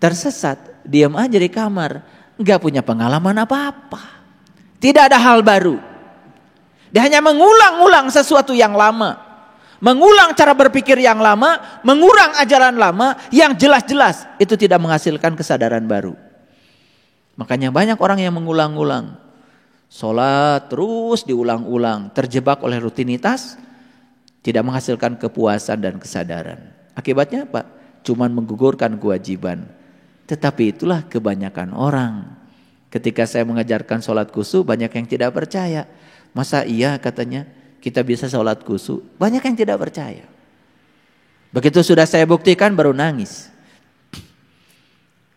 tersesat, diam aja di kamar. Gak punya pengalaman apa-apa. Tidak ada hal baru. Dia hanya mengulang-ulang sesuatu yang lama. Mengulang cara berpikir yang lama. Mengurang ajaran lama yang jelas-jelas itu tidak menghasilkan kesadaran baru. Makanya banyak orang yang mengulang-ulang. Sholat terus diulang-ulang. Terjebak oleh rutinitas. Tidak menghasilkan kepuasan dan kesadaran. Akibatnya apa? Cuman menggugurkan kewajiban. Tetapi itulah kebanyakan orang. Ketika saya mengajarkan sholat khusyuk, banyak yang tidak percaya. Masa iya katanya kita bisa sholat khusyuk? Banyak yang tidak percaya. Begitu sudah saya buktikan baru nangis.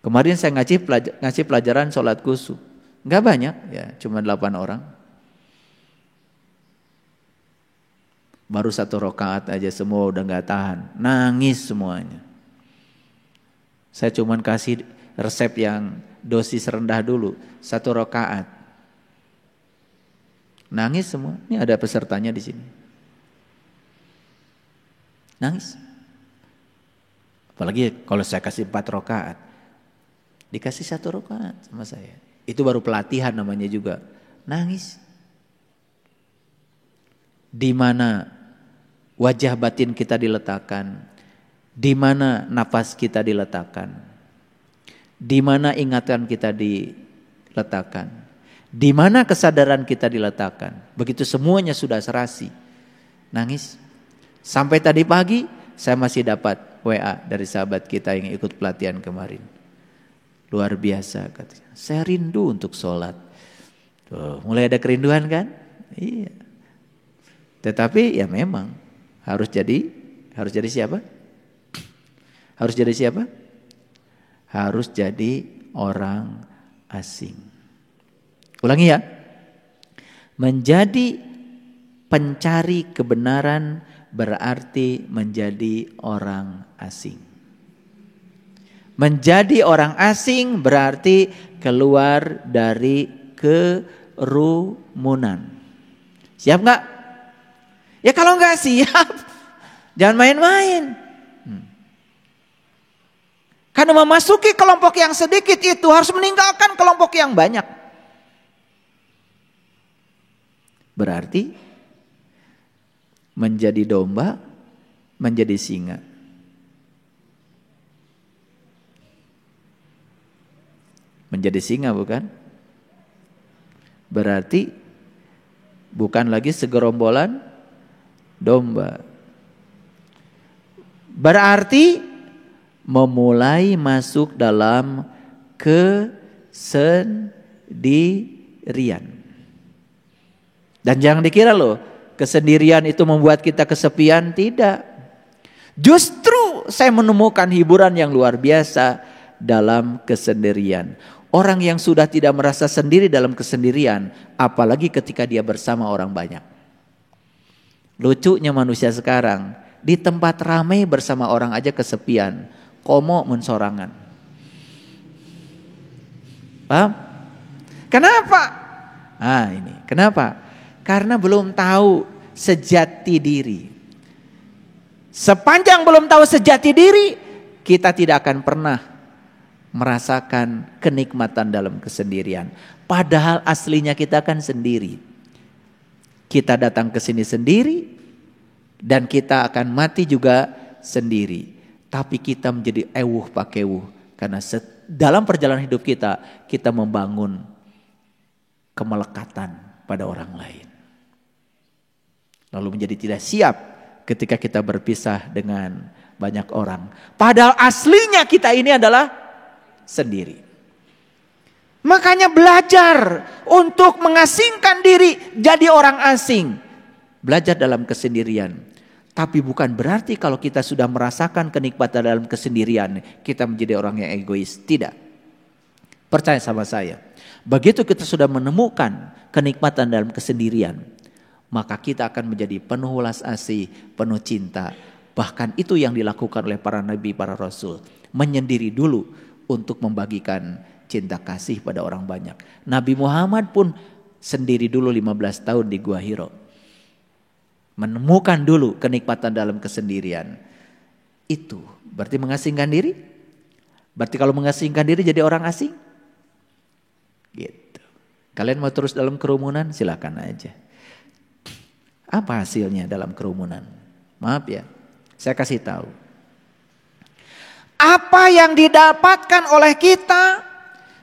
Kemarin saya ngasih pelajaran sholat khusyuk. Enggak banyak, ya cuma 8 orang. Baru 1 rakaat aja semua udah gak tahan. Nangis semuanya. Saya cuma kasih resep yang dosis rendah dulu. 1 rakaat. Nangis semua. Ini ada pesertanya di sini. Nangis. Apalagi kalau saya kasih 4 rakaat. Dikasih 1 rakaat sama saya. Itu baru pelatihan namanya juga. Nangis. Di mana wajah batin kita diletakkan, di mana nafas kita diletakkan, di mana ingatan kita diletakkan, di mana kesadaran kita diletakkan. Begitu semuanya sudah serasi. Nangis. Sampai tadi pagi saya masih dapat WA dari sahabat kita yang ikut pelatihan kemarin. Luar biasa katanya. Saya rindu untuk sholat. Tuh, mulai ada kerinduan kan? Iya. Tetapi ya memang harus jadi siapa? Harus jadi siapa? Harus jadi orang asing. Ulangi ya. Menjadi pencari kebenaran berarti menjadi orang asing. Menjadi orang asing berarti keluar dari kerumunan. Siap gak? Ya kalau nggak siap, jangan main-main. Karena memasuki kelompok yang sedikit itu harus meninggalkan kelompok yang banyak. Berarti menjadi domba, menjadi singa. Menjadi singa bukan? Berarti bukan lagi segerombolan domba. Berarti memulai masuk dalam kesendirian. Dan jangan dikira loh, kesendirian itu membuat kita kesepian, tidak. Justru saya menemukan hiburan yang luar biasa dalam kesendirian. Orang yang sudah tidak merasa sendiri dalam kesendirian, apalagi ketika dia bersama orang banyak. Lucunya manusia sekarang, di tempat ramai bersama orang aja kesepian, komo mensorangan. Paham? Kenapa? Ini kenapa? Karena belum tahu sejati diri. Sepanjang belum tahu sejati diri, kita tidak akan pernah merasakan kenikmatan dalam kesendirian. Padahal aslinya kita kan sendiri. Kita datang ke sini sendiri dan kita akan mati juga sendiri. Tapi kita menjadi ewuh pakewuh karena dalam perjalanan hidup kita membangun kemelekatan pada orang lain. Lalu menjadi tidak siap ketika kita berpisah dengan banyak orang. Padahal aslinya kita ini adalah sendiri. Makanya belajar untuk mengasingkan diri jadi orang asing. Belajar dalam kesendirian. Tapi bukan berarti kalau kita sudah merasakan kenikmatan dalam kesendirian, kita menjadi orang yang egois. Tidak. Percaya sama saya. Begitu kita sudah menemukan kenikmatan dalam kesendirian, maka kita akan menjadi penuh welas asih, penuh cinta. Bahkan itu yang dilakukan oleh para nabi, para rasul. Menyendiri dulu untuk membagikan cinta kasih pada orang banyak. Nabi Muhammad pun sendiri dulu 15 tahun di Gua Hiro. Menemukan dulu kenikmatan dalam kesendirian. Itu berarti mengasingkan diri? Berarti kalau mengasingkan diri jadi orang asing? Gitu. Kalian mau terus dalam kerumunan? Silakan aja. Apa hasilnya dalam kerumunan? Maaf ya, saya kasih tahu. Apa yang didapatkan oleh kita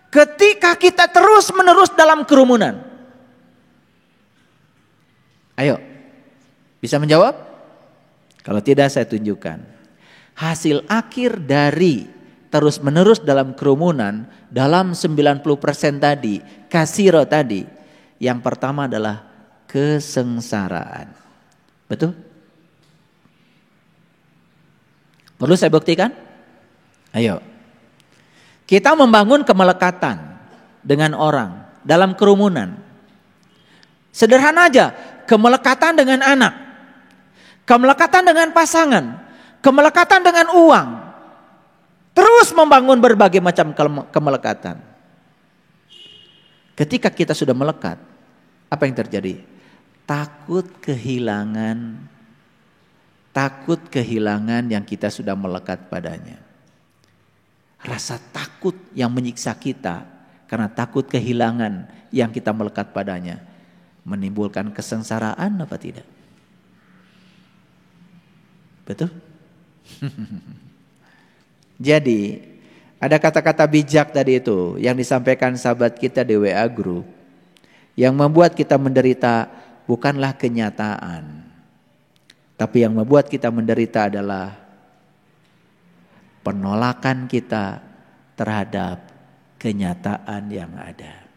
ketika kita terus menerus dalam kerumunan? Ayo, bisa menjawab? Kalau tidak saya tunjukkan. Hasil akhir dari terus menerus dalam kerumunan, dalam 90% tadi, kasiro tadi, yang pertama adalah kesengsaraan. Betul? Perlu saya buktikan? Ayo. Kita membangun kemelekatan dengan orang dalam kerumunan. Sederhana aja, kemelekatan dengan anak, kemelekatan dengan pasangan, kemelekatan dengan uang. Terus membangun berbagai macam kemelekatan. Ketika kita sudah melekat, apa yang terjadi? Takut kehilangan yang kita sudah melekat padanya. Rasa takut yang menyiksa kita karena takut kehilangan yang kita melekat padanya menimbulkan kesengsaraan apa tidak? Betul? Jadi ada kata-kata bijak tadi itu yang disampaikan sahabat kita di WA Group. Yang membuat kita menderita bukanlah kenyataan. Tapi yang membuat kita menderita adalah penolakan kita terhadap kenyataan yang ada.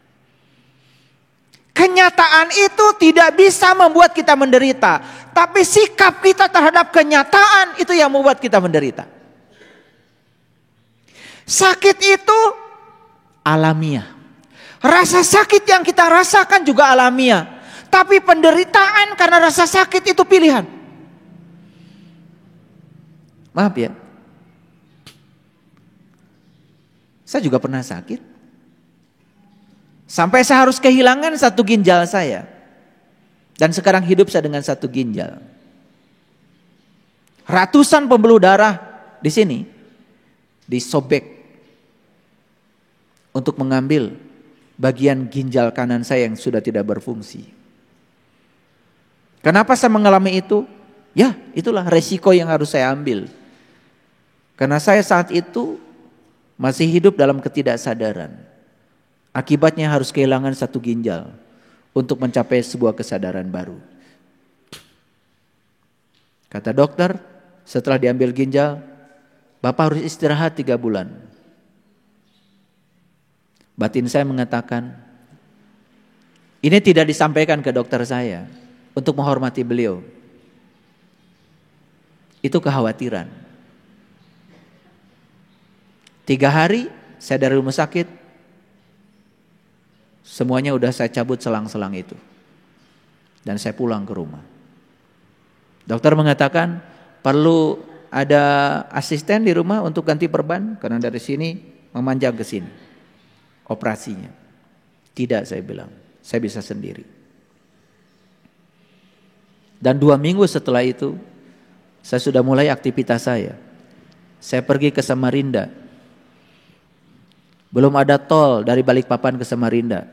Kenyataan itu tidak bisa membuat kita menderita. Tapi sikap kita terhadap kenyataan itu yang membuat kita menderita. Sakit itu alamiah. Rasa sakit yang kita rasakan juga alamiah. Tapi penderitaan karena rasa sakit itu pilihan. Maaf ya. Saya juga pernah sakit. Sampai saya harus kehilangan satu ginjal saya. Dan sekarang hidup saya dengan 1 ginjal. Ratusan pembuluh darah di sini disobek untuk mengambil bagian ginjal kanan saya yang sudah tidak berfungsi. Kenapa saya mengalami itu? Ya, itulah resiko yang harus saya ambil. Karena saya saat itu masih hidup dalam ketidaksadaran. Akibatnya harus kehilangan 1 ginjal untuk mencapai sebuah kesadaran baru. Kata dokter, setelah diambil ginjal, Bapak harus istirahat 3 bulan. Batin saya mengatakan, ini tidak disampaikan ke dokter saya untuk menghormati beliau. Itu kekhawatiran. 3 hari saya dari rumah sakit, semuanya udah saya cabut selang-selang itu. Dan saya pulang ke rumah. Dokter mengatakan perlu ada asisten di rumah untuk ganti perban, karena dari sini memanjang ke sini operasinya. Tidak, saya bilang, saya bisa sendiri. Dan 2 minggu setelah itu saya sudah mulai aktivitas saya. Saya pergi ke Samarinda. Belum ada tol dari Balikpapan ke Samarinda.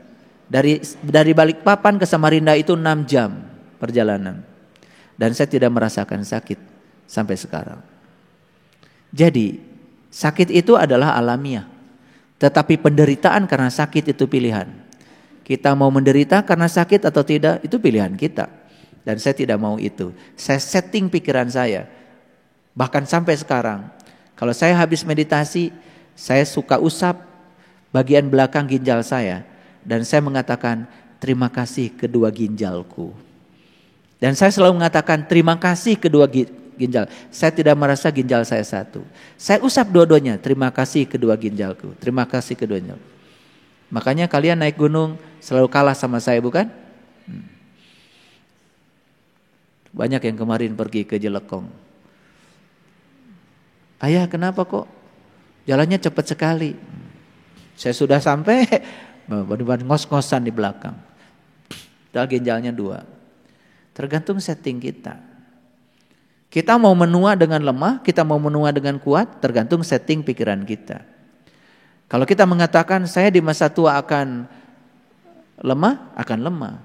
Dari Balikpapan ke Samarinda itu 6 jam perjalanan. Dan saya tidak merasakan sakit sampai sekarang. Jadi sakit itu adalah alamiah. Tetapi penderitaan karena sakit itu pilihan. Kita mau menderita karena sakit atau tidak, itu pilihan kita. Dan saya tidak mau itu. Saya setting pikiran saya. Bahkan sampai sekarang, kalau saya habis meditasi, saya suka usap bagian belakang ginjal saya. Dan saya mengatakan, terima kasih kedua ginjalku. Dan saya selalu mengatakan, terima kasih kedua ginjal. Saya tidak merasa ginjal saya 1. Saya usap dua-duanya, terima kasih kedua ginjalku. Terima kasih keduanya. Makanya kalian naik gunung selalu kalah sama saya, bukan? Banyak yang kemarin pergi ke Jelekong. Ayah, kenapa kok jalannya cepat sekali? Saya sudah sampai ngos-ngosan di belakang. Padahal ginjalnya 2. Tergantung setting kita. Kita mau menua dengan lemah, kita mau menua dengan kuat, tergantung setting pikiran kita. Kalau kita mengatakan saya di masa tua akan lemah, akan lemah.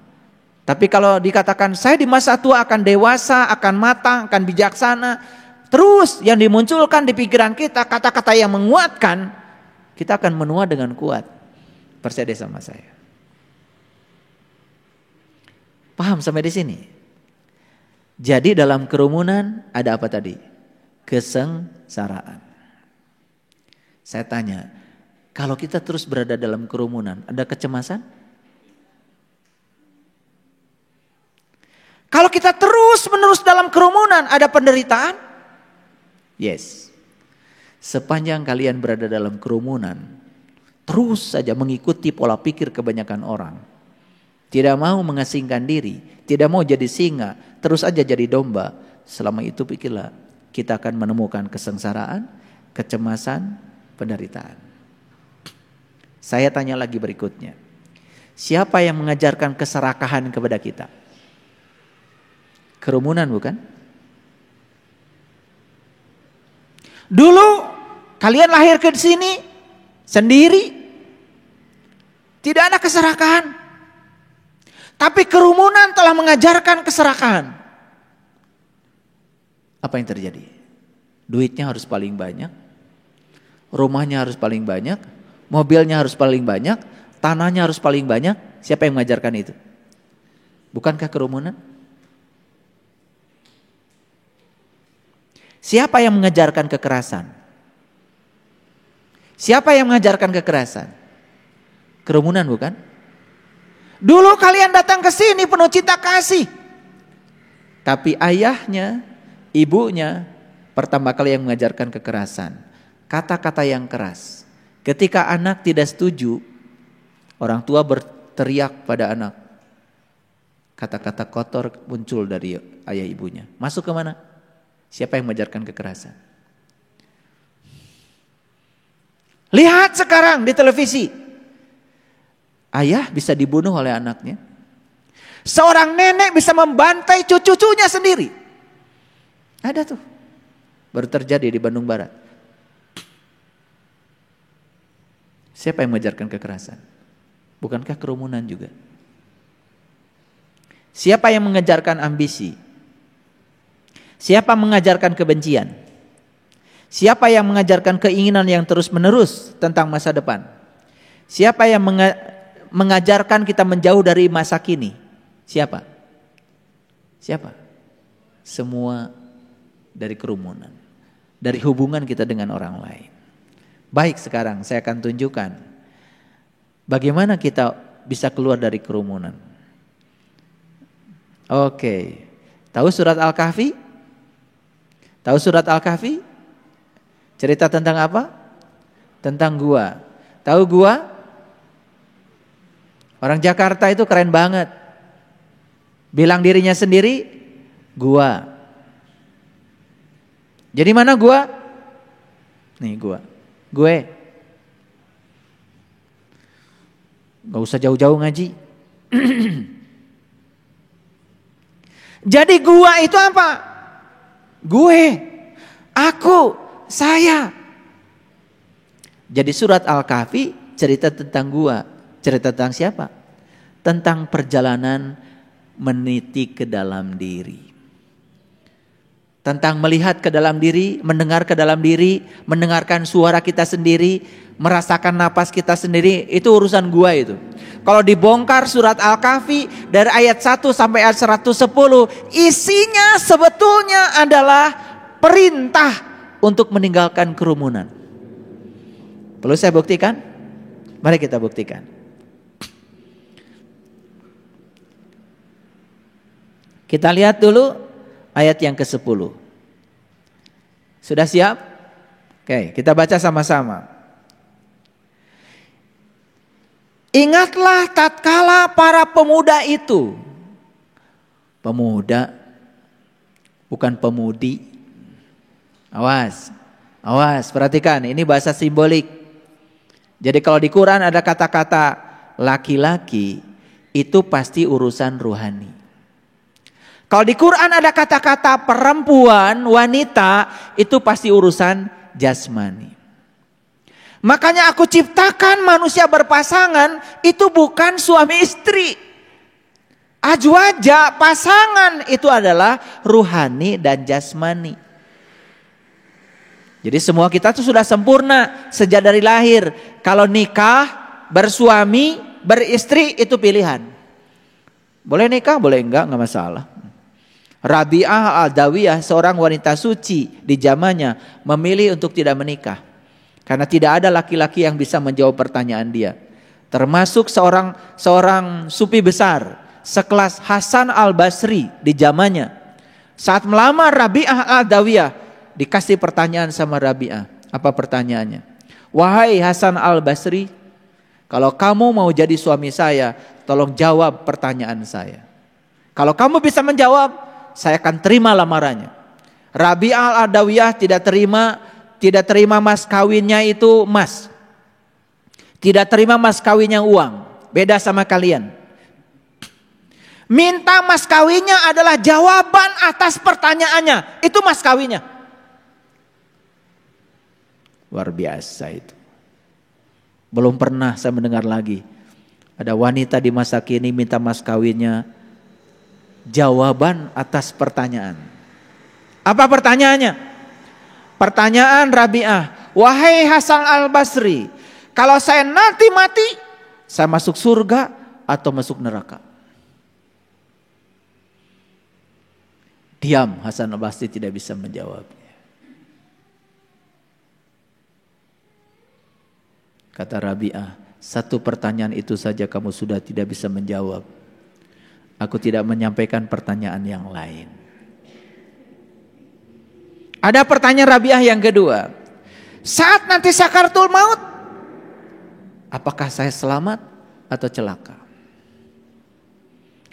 Tapi kalau dikatakan saya di masa tua akan dewasa, akan matang, akan bijaksana, terus yang dimunculkan di pikiran kita kata-kata yang menguatkan, kita akan menua dengan kuat. Percaya sama saya. Paham sampai di sini? Jadi dalam kerumunan ada apa tadi? Kesengsaraan. Saya tanya, kalau kita terus berada dalam kerumunan, ada kecemasan? Kalau kita terus-menerus dalam kerumunan, ada penderitaan? Yes. Sepanjang kalian berada dalam kerumunan, terus saja mengikuti pola pikir kebanyakan orang. Tidak mau mengasingkan diri, tidak mau jadi singa, terus aja jadi domba. Selama itu pikirlah, kita akan menemukan kesengsaraan, kecemasan, penderitaan. Saya tanya lagi berikutnya. Siapa yang mengajarkan keserakahan kepada kita? Kerumunan, bukan? Dulu kalian lahir ke sini sendiri, tidak ada keserakahan. Tapi kerumunan telah mengajarkan keserakahan. Apa yang terjadi? Duitnya harus paling banyak, rumahnya harus paling banyak, mobilnya harus paling banyak, tanahnya harus paling banyak. Siapa yang mengajarkan itu? Bukankah kerumunan? Siapa yang mengajarkan kekerasan? Siapa yang mengajarkan kekerasan? Kerumunan, bukan? Dulu kalian datang ke sini penuh cinta kasih. Tapi ayahnya, ibunya pertama kali yang mengajarkan kekerasan. Kata-kata yang keras. Ketika anak tidak setuju, orang tua berteriak pada anak. Kata-kata kotor muncul dari ayah ibunya. Masuk ke mana? Siapa yang mengajarkan kekerasan? Lihat sekarang di televisi. Ayah bisa dibunuh oleh anaknya. Seorang nenek bisa membantai cucu-cucunya sendiri. Ada tuh. Baru terjadi di Bandung Barat. Siapa yang mengajarkan kekerasan? Bukankah kerumunan juga? Siapa yang mengajarkan ambisi? Siapa mengajarkan kebencian? Siapa yang mengajarkan keinginan yang terus-menerus tentang masa depan? Siapa yang mengajarkan kita menjauh dari masa kini? Siapa? Siapa? Semua dari kerumunan, dari hubungan kita dengan orang lain. Baik, sekarang saya akan tunjukkan bagaimana kita bisa keluar dari kerumunan. Oke, tahu surat Al-Kahfi? Tahu surat Al-Kahfi? Cerita tentang apa? Tentang gua. Tahu gua? Orang Jakarta itu keren banget. Bilang dirinya sendiri, gua. Jadi mana gua? Nih gua. Gue. Gak usah jauh-jauh ngaji. Jadi gua itu apa? Gue. Aku. Saya. Jadi surat Al-Kahfi cerita tentang gua. Cerita tentang siapa? Tentang perjalanan meniti ke dalam diri. Tentang melihat ke dalam diri, mendengar ke dalam diri, mendengarkan suara kita sendiri, merasakan napas kita sendiri, itu urusan gua itu. Kalau dibongkar surat Al-Kahfi dari ayat 1 sampai ayat 110, isinya sebetulnya adalah perintah untuk meninggalkan kerumunan. Perlu saya buktikan? Mari kita buktikan. Kita lihat dulu ayat yang ke-10. Sudah siap? Oke, kita baca sama-sama. Ingatlah tatkala para pemuda itu. Pemuda, bukan pemudi. Awas, awas, perhatikan, ini bahasa simbolik. Jadi kalau di Quran ada kata-kata laki-laki, itu pasti urusan rohani. Kalau di Quran ada kata-kata perempuan, wanita, itu pasti urusan jasmani. Makanya aku ciptakan manusia berpasangan, itu bukan suami istri. Azwaja, pasangan, itu adalah ruhani dan jasmani. Jadi semua kita itu sudah sempurna sejak dari lahir. Kalau nikah, bersuami, beristri, itu pilihan. Boleh nikah, boleh enggak masalah. Rabi'ah Al-Adawiyah, seorang wanita suci di zamannya, memilih untuk tidak menikah. Karena tidak ada laki-laki yang bisa menjawab pertanyaan dia. Termasuk seorang sufi besar, sekelas Hasan Al-Basri di zamannya. Saat melamar Rabi'ah Al-Adawiyah, dikasih pertanyaan sama Rabi'ah. Apa pertanyaannya? Wahai Hasan Al-Basri, kalau kamu mau jadi suami saya, tolong jawab pertanyaan saya. Kalau kamu bisa menjawab, saya akan terima lamarannya. Rabi'ah Al-Adawiyah tidak terima mas kawinnya itu emas. Tidak terima mas kawinnya uang. Beda sama kalian. Minta mas kawinnya adalah jawaban atas pertanyaannya. Itu mas kawinnya. Luar biasa itu. Belum pernah saya mendengar lagi. Ada wanita di masa kini minta mas kawinnya jawaban atas pertanyaan. Apa pertanyaannya? Pertanyaan Rabi'ah, wahai Hasan Al-Basri, kalau saya nanti mati, saya masuk surga atau masuk neraka? Diam, Hasan Al-Basri tidak bisa menjawabnya. Kata Rabi'ah, satu pertanyaan itu saja kamu sudah tidak bisa menjawab. Aku tidak menyampaikan pertanyaan yang lain. Ada pertanyaan Rabi'ah yang kedua. Saat nanti sakaratul maut, apakah saya selamat atau celaka?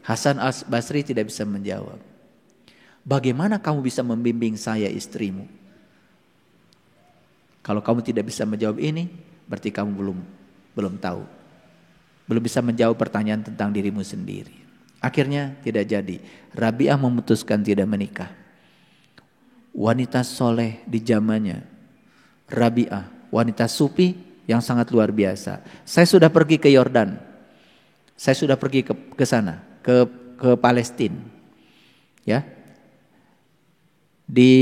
Hasan Al-Basri tidak bisa menjawab. Bagaimana kamu bisa membimbing saya istrimu? Kalau kamu tidak bisa menjawab ini, berarti kamu belum tahu. Belum bisa menjawab pertanyaan tentang dirimu sendiri. Akhirnya tidak jadi. Rabi'ah memutuskan tidak menikah. Wanita soleh di zamannya, Rabi'ah, wanita sufi yang sangat luar biasa. Saya sudah pergi ke Yordan. Saya sudah pergi ke sana, ke Palestina. Ya. Di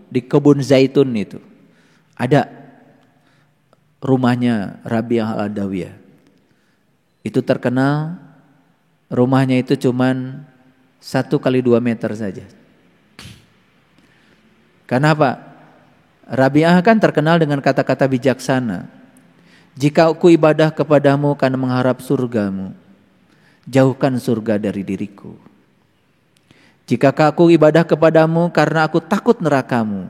Di kebun zaitun itu ada rumahnya Rabi'ah Al-Adawiyah. Itu terkenal, rumahnya itu cuman 1x2 meter saja. Kenapa? Rabi'ah kan terkenal dengan kata-kata bijaksana. Jika aku ibadah kepadamu karena mengharap surgamu, jauhkan surga dari diriku. Jika aku ibadah kepadamu karena aku takut nerakamu,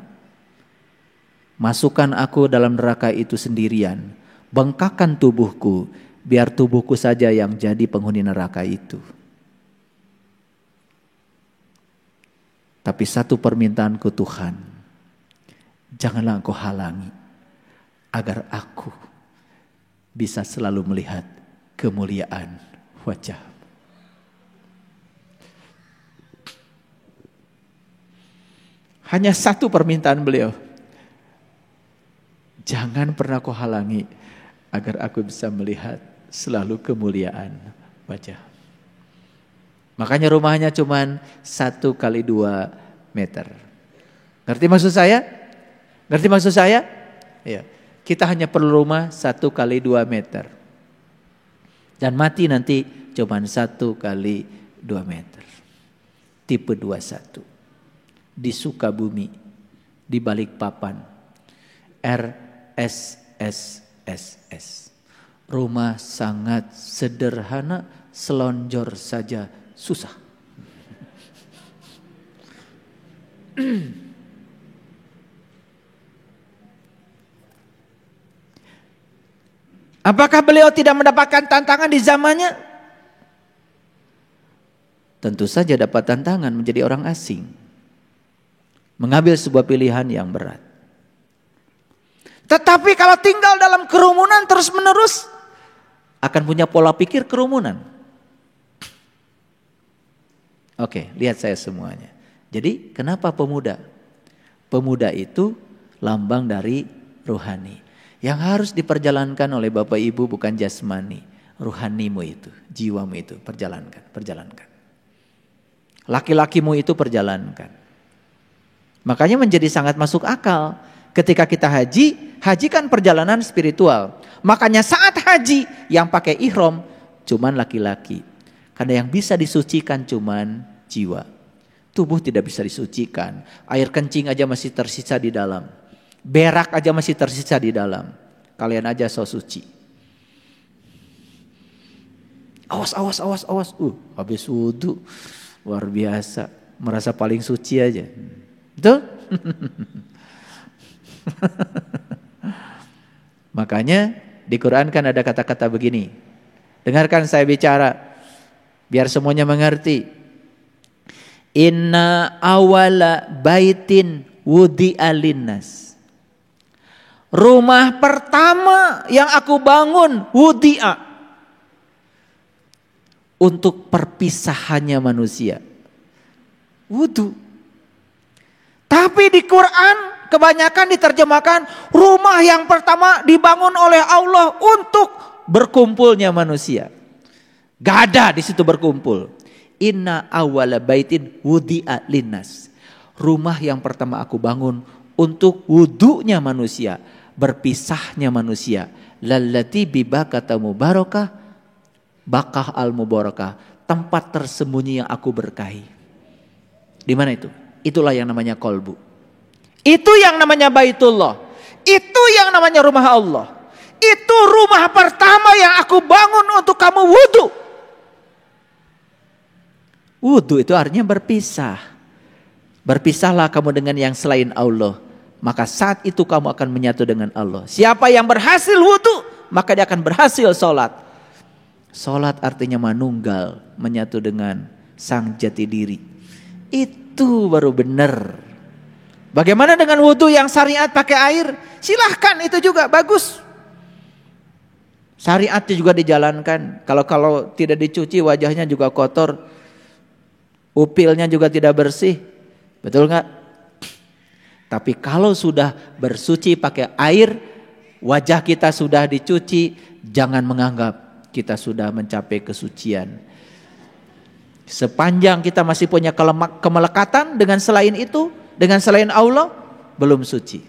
masukkan aku dalam neraka itu sendirian. Bengkakkan tubuhku, biar tubuhku saja yang jadi penghuni neraka itu. Tapi satu permintaanku Tuhan, janganlah Engkau halangi agar aku bisa selalu melihat kemuliaan wajah. Hanya satu permintaan beliau. Jangan pernah kau halangi agar aku bisa melihat selalu kemuliaan wajah. Makanya rumahnya cuman 1x2 meter. Ngerti maksud saya? Ngerti maksud saya? Iya. Kita hanya perlu rumah 1x2 meter. Dan mati nanti cuman 1x2 meter. Tipe 21. Di Sukabumi, di Balikpapan, RSSSS. Rumah sangat sederhana, selonjor saja susah. Apakah beliau tidak mendapatkan tantangan di zamannya? Tentu saja dapat tantangan menjadi orang asing. Mengambil sebuah pilihan yang berat. Tetapi kalau tinggal dalam kerumunan terus menerus, akan punya pola pikir kerumunan. Oke, lihat saya semuanya. Jadi kenapa pemuda? Pemuda itu lambang dari rohani. Yang harus diperjalankan oleh Bapak Ibu bukan jasmani. Rohanimu itu, jiwamu itu, perjalankan. Laki-lakimu itu perjalankan. Makanya menjadi sangat masuk akal. Ketika kita haji kan perjalanan spiritual. Makanya saat haji yang pakai ihram cuman laki-laki. Karena yang bisa disucikan cuman jiwa. Tubuh tidak bisa disucikan. Air kencing aja masih tersisa di dalam. Berak aja masih tersisa di dalam. Kalian aja so suci. Awas. Habis wudu luar biasa. Merasa paling suci aja. Betul? Makanya di Quran kan ada kata-kata begini. Dengarkan saya bicara biar semuanya mengerti. Inna awala baitin wudi'a linnas. Rumah pertama yang aku bangun wudi'a. Untuk perpisahannya manusia. Wudu. Tapi di Quran kebanyakan diterjemahkan rumah yang pertama dibangun oleh Allah untuk berkumpulnya manusia. Gak ada di situ berkumpul. Inna awwala baitin wudi'a linnas. Rumah yang pertama aku bangun untuk wudunya manusia, berpisahnya manusia. Lallati bibakata mubarakah, bakah al mubarakah, tempat tersembunyi yang aku berkahi. Di mana itu? Itulah yang namanya kolbu. Itu yang namanya Baitullah. Itu yang namanya rumah Allah. Itu rumah pertama yang aku bangun untuk kamu wudu. Wudu itu artinya berpisah. Berpisahlah kamu dengan yang selain Allah. Maka saat itu kamu akan menyatu dengan Allah. Siapa yang berhasil wudu, maka dia akan berhasil sholat. Sholat artinya manunggal, menyatu dengan sang jati diri. Itu baru benar. Bagaimana dengan wudu yang syariat pakai air? Silahkan, itu juga bagus. Syariatnya juga dijalankan. Kalau tidak dicuci wajahnya juga kotor. Upilnya juga tidak bersih. Betul nggak? Tapi kalau sudah bersuci pakai air, wajah kita sudah dicuci, jangan menganggap kita sudah mencapai kesucian. Sepanjang kita masih punya kemelekatan dengan selain itu, dengan selain Allah, belum suci.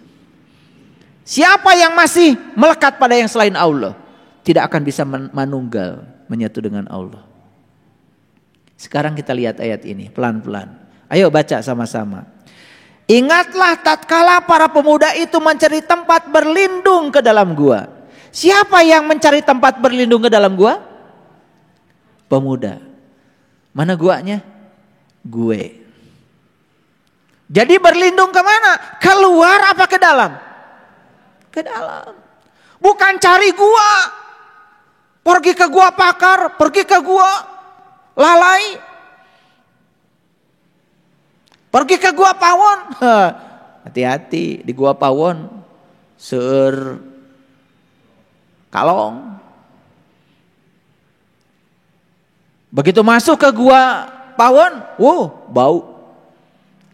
Siapa yang masih melekat pada yang selain Allah, tidak akan bisa manunggal, menyatu dengan Allah. Sekarang kita lihat ayat ini pelan-pelan. Ayo baca sama-sama. Ingatlah tatkala para pemuda itu mencari tempat berlindung ke dalam gua. Siapa yang mencari tempat berlindung ke dalam gua? Pemuda. Mana guanya? Gue. Jadi berlindung ke mana? Keluar apa ke dalam? Ke dalam. Bukan cari gua. Pergi ke gua Pakar, pergi ke gua Lalai, pergi ke gua Pawon. Hati-hati di gua Pawon, seueur kalong. Begitu masuk ke gua Pawon, bau.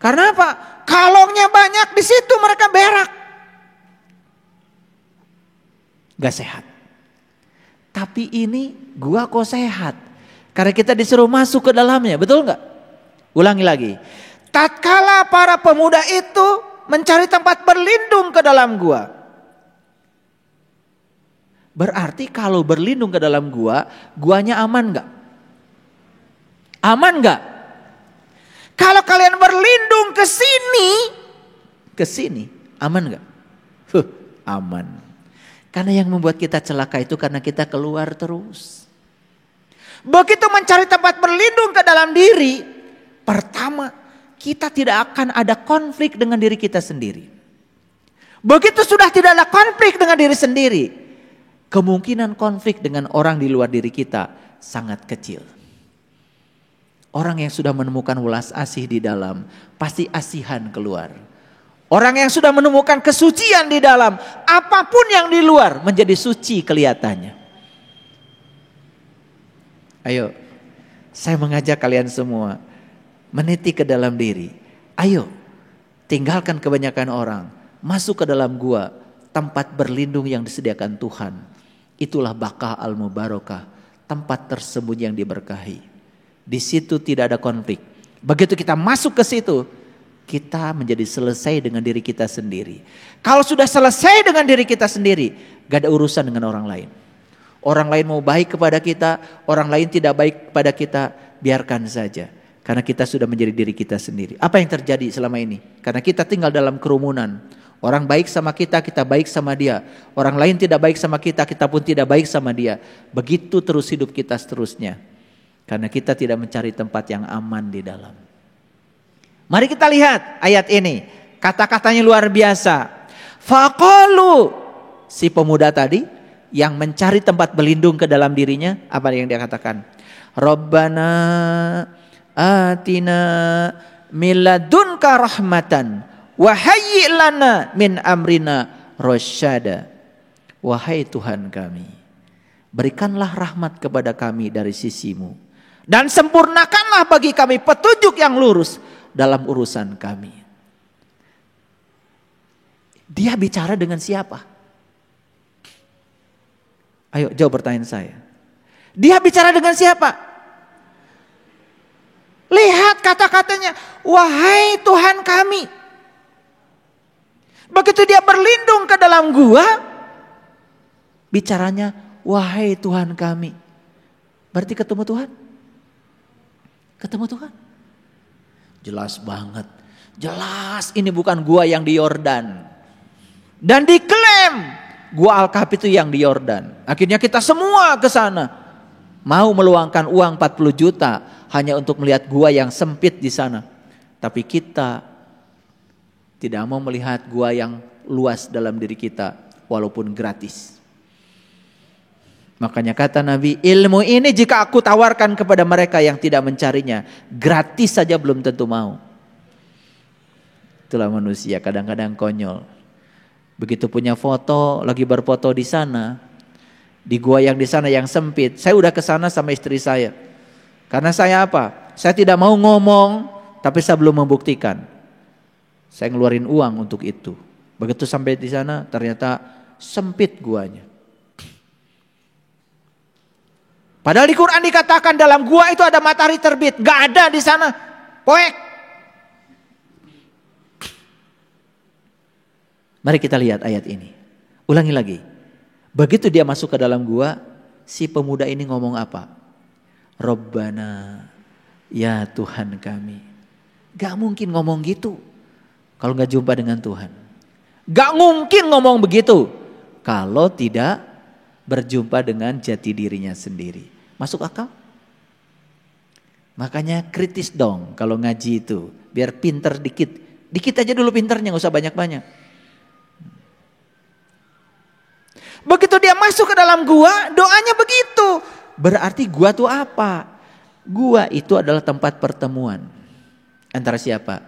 Karena apa? Kalongnya banyak, di situ mereka berak. Gak sehat. Tapi ini gua kok sehat? Karena kita disuruh masuk ke dalamnya, betul nggak? Ulangi lagi. Tatkala para pemuda itu mencari tempat berlindung ke dalam gua. Berarti kalau berlindung ke dalam gua, guanya aman nggak? Aman nggak? Kalau kalian berlindung ke sini, aman nggak? Aman. Karena yang membuat kita celaka itu karena kita keluar terus. Begitu mencari tempat berlindung ke dalam diri, pertama kita tidak akan ada konflik dengan diri kita sendiri. Begitu sudah tidak ada konflik dengan diri sendiri, kemungkinan konflik dengan orang di luar diri kita sangat kecil. Orang yang sudah menemukan welas asih di dalam, pasti asihan keluar. Orang yang sudah menemukan kesucian di dalam, apapun yang di luar menjadi suci kelihatannya. Ayo, saya mengajak kalian semua meniti ke dalam diri. Ayo, tinggalkan kebanyakan orang, masuk ke dalam gua, tempat berlindung yang disediakan Tuhan. Itulah Baqah al-Mubarakah, tempat tersembunyi yang diberkahi. Di situ tidak ada konflik. Begitu kita masuk ke situ, kita menjadi selesai dengan diri kita sendiri. Kalau sudah selesai dengan diri kita sendiri, gak ada urusan dengan orang lain. Orang lain mau baik kepada kita, orang lain tidak baik kepada kita, biarkan saja. Karena kita sudah menjadi diri kita sendiri. Apa yang terjadi selama ini? Karena kita tinggal dalam kerumunan. Orang baik sama kita, kita baik sama dia. Orang lain tidak baik sama kita, kita pun tidak baik sama dia. Begitu terus hidup kita seterusnya. Karena kita tidak mencari tempat yang aman di dalam. Mari kita lihat ayat ini. Kata-katanya luar biasa. Faqalu, si pemuda tadi yang mencari tempat berlindung ke dalam dirinya, apa yang dia katakan? Rabbana atina min ladunka rahmatan wa hayyi' lana min amrina rasyada. Wahai Tuhan kami, berikanlah rahmat kepada kami dari sisimu dan sempurnakanlah bagi kami petunjuk yang lurus dalam urusan kami. Dia bicara dengan siapa? Ayo jawab pertanyaan saya. Dia bicara dengan siapa? Lihat kata-katanya. Wahai Tuhan kami. Begitu dia berlindung ke dalam gua, bicaranya wahai Tuhan kami. Berarti ketemu Tuhan? Ketemu Tuhan? Jelas banget. Jelas ini bukan gua yang di Yordan. Dan diklaim gua Al-Kahfi itu yang di Yordan. Akhirnya kita semua ke sana. Mau meluangkan uang 40 juta hanya untuk melihat gua yang sempit di sana. Tapi kita tidak mau melihat gua yang luas dalam diri kita walaupun gratis. Makanya kata Nabi, ilmu ini jika aku tawarkan kepada mereka yang tidak mencarinya, gratis saja belum tentu mau. Itulah manusia kadang-kadang konyol. Begitu punya foto, lagi berfoto di sana, Di gua yang di sana yang sempit. Saya udah ke sana sama istri saya. Karena saya apa? Saya tidak mau ngomong, tapi saya belum membuktikan. Saya ngeluarin uang untuk itu. Begitu sampai di sana ternyata sempit guanya. Padahal di Quran dikatakan dalam gua itu ada matahari terbit. Gak ada di sana. Poek. Mari kita lihat ayat ini. Ulangi lagi. Begitu dia masuk ke dalam gua, si pemuda ini ngomong apa? Rabbana, ya Tuhan kami. Gak mungkin ngomong gitu kalau gak jumpa dengan Tuhan. Gak mungkin ngomong begitu kalau tidak berjumpa dengan jati dirinya sendiri. Masuk akal? Makanya kritis dong kalau ngaji itu. Biar pinter dikit. Dikit aja dulu pinternya, gak usah banyak-banyak. Begitu dia masuk ke dalam gua, doanya begitu. Berarti gua itu apa? Gua itu adalah tempat pertemuan. Antara siapa?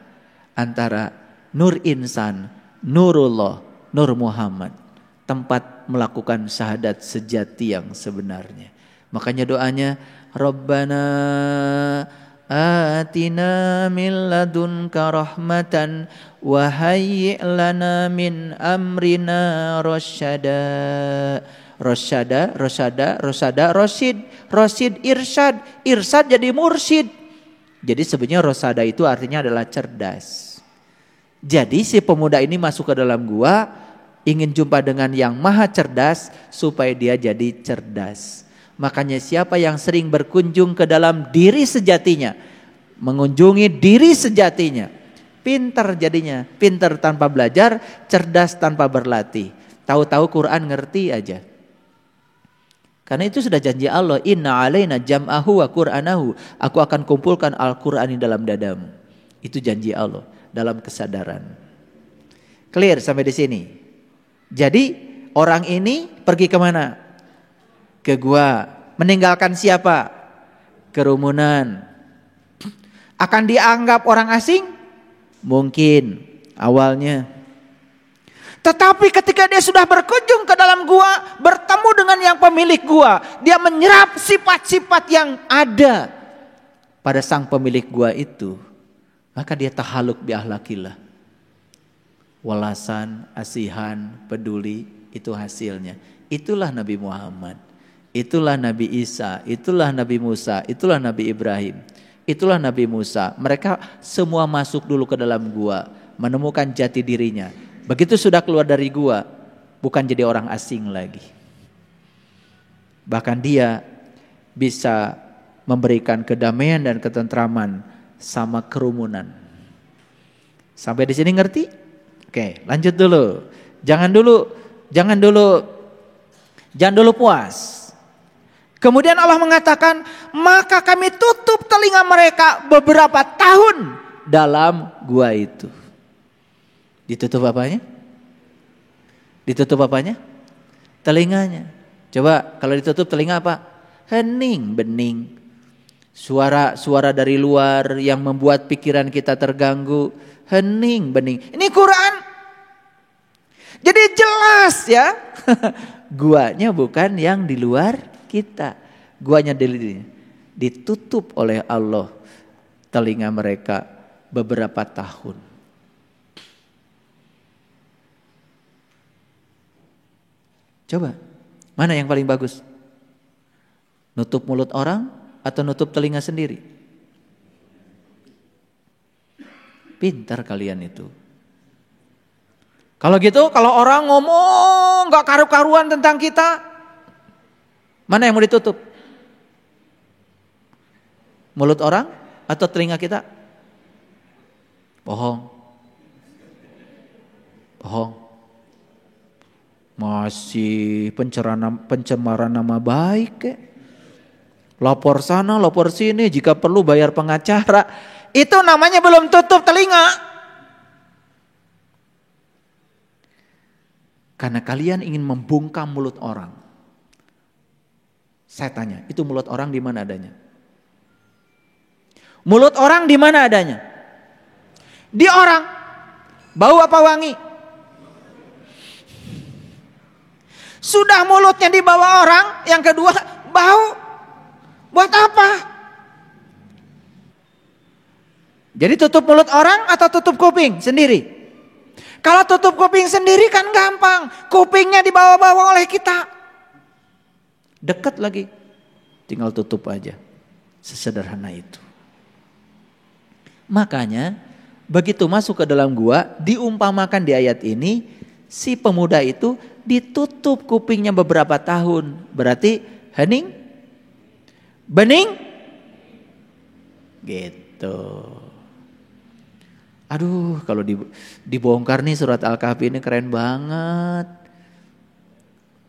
Antara Nur Insan, Nurullah, Nur Muhammad. Tempat melakukan syahadat sejati yang sebenarnya. Makanya doanya, Rabbana atina min ladunka rahmatan wa hayyi' lana min amrina rasyada. Rasyada, Rosid, Irsyad jadi mursyid. Jadi sebenarnya Rosada itu artinya adalah cerdas. Jadi si pemuda ini masuk ke dalam gua ingin jumpa dengan yang maha cerdas supaya dia jadi cerdas. Makanya siapa yang sering berkunjung ke dalam diri sejatinya, mengunjungi diri sejatinya, pintar jadinya. Pintar tanpa belajar, cerdas tanpa berlatih. Tahu-tahu Quran ngerti aja. Karena itu sudah janji Allah, inna alaina jam'ahu wa qur'anahu. Aku akan kumpulkan Al-Quran di dalam dadamu. Itu janji Allah dalam kesadaran. Clear sampai di sini. Jadi orang ini pergi kemana? Ke gua. Meninggalkan siapa? Kerumunan. Akan dianggap orang asing? Mungkin awalnya. Tetapi ketika dia sudah berkunjung ke dalam gua, bertemu dengan yang pemilik gua, dia menyerap sifat-sifat yang ada pada sang pemilik gua itu, maka dia tahaluk bi ahlakillah. Walasan, asihan, peduli, itu hasilnya. Itulah Nabi Muhammad, itulah Nabi Isa, itulah Nabi Musa, itulah Nabi Ibrahim, itulah Nabi Musa. Mereka semua masuk dulu ke dalam gua, menemukan jati dirinya. Begitu sudah keluar dari gua, bukan jadi orang asing lagi. Bahkan dia bisa memberikan kedamaian dan ketentraman sama kerumunan. Sampai di sini ngerti? Oke, lanjut dulu. Jangan dulu puas. Kemudian Allah mengatakan, maka kami tutup telinga mereka beberapa tahun dalam gua itu. Ditutup apanya? Ditutup apanya? Telinganya. Coba kalau ditutup telinga apa? Hening, bening. Suara dari luar yang membuat pikiran kita terganggu. Hening, bening. Ini Quran. Jadi jelas ya. Guanya bukan yang di luar kita. Guanya ditutup oleh Allah telinga mereka beberapa tahun. Coba, mana yang paling bagus? Nutup mulut orang atau nutup telinga sendiri? Pintar kalian itu. Kalau gitu, kalau orang ngomong gak karu-karuan tentang kita, mana yang mau ditutup? Mulut orang atau telinga kita? Bohong. Masih pencemaran nama baik. Lapor sana, lapor sini, jika perlu bayar pengacara. Itu namanya belum tutup telinga. Karena kalian ingin membungkam mulut orang. Saya tanya, itu mulut orang di mana adanya? Mulut orang di mana adanya? Di orang. Bau apa wangi? Sudah mulutnya dibawa orang, yang kedua bau. Buat apa? Jadi tutup mulut orang atau tutup kuping sendiri? Kalau tutup kuping sendiri kan gampang. Kupingnya dibawa-bawa oleh kita. Dekat lagi. Tinggal tutup aja. Sesederhana itu. Makanya begitu masuk ke dalam gua, diumpamakan di ayat ini, si pemuda itu ditutup kupingnya beberapa tahun. Berarti hening? Bening? Gitu. Aduh, kalau dibongkar nih surat Al-Kahfi ini keren banget.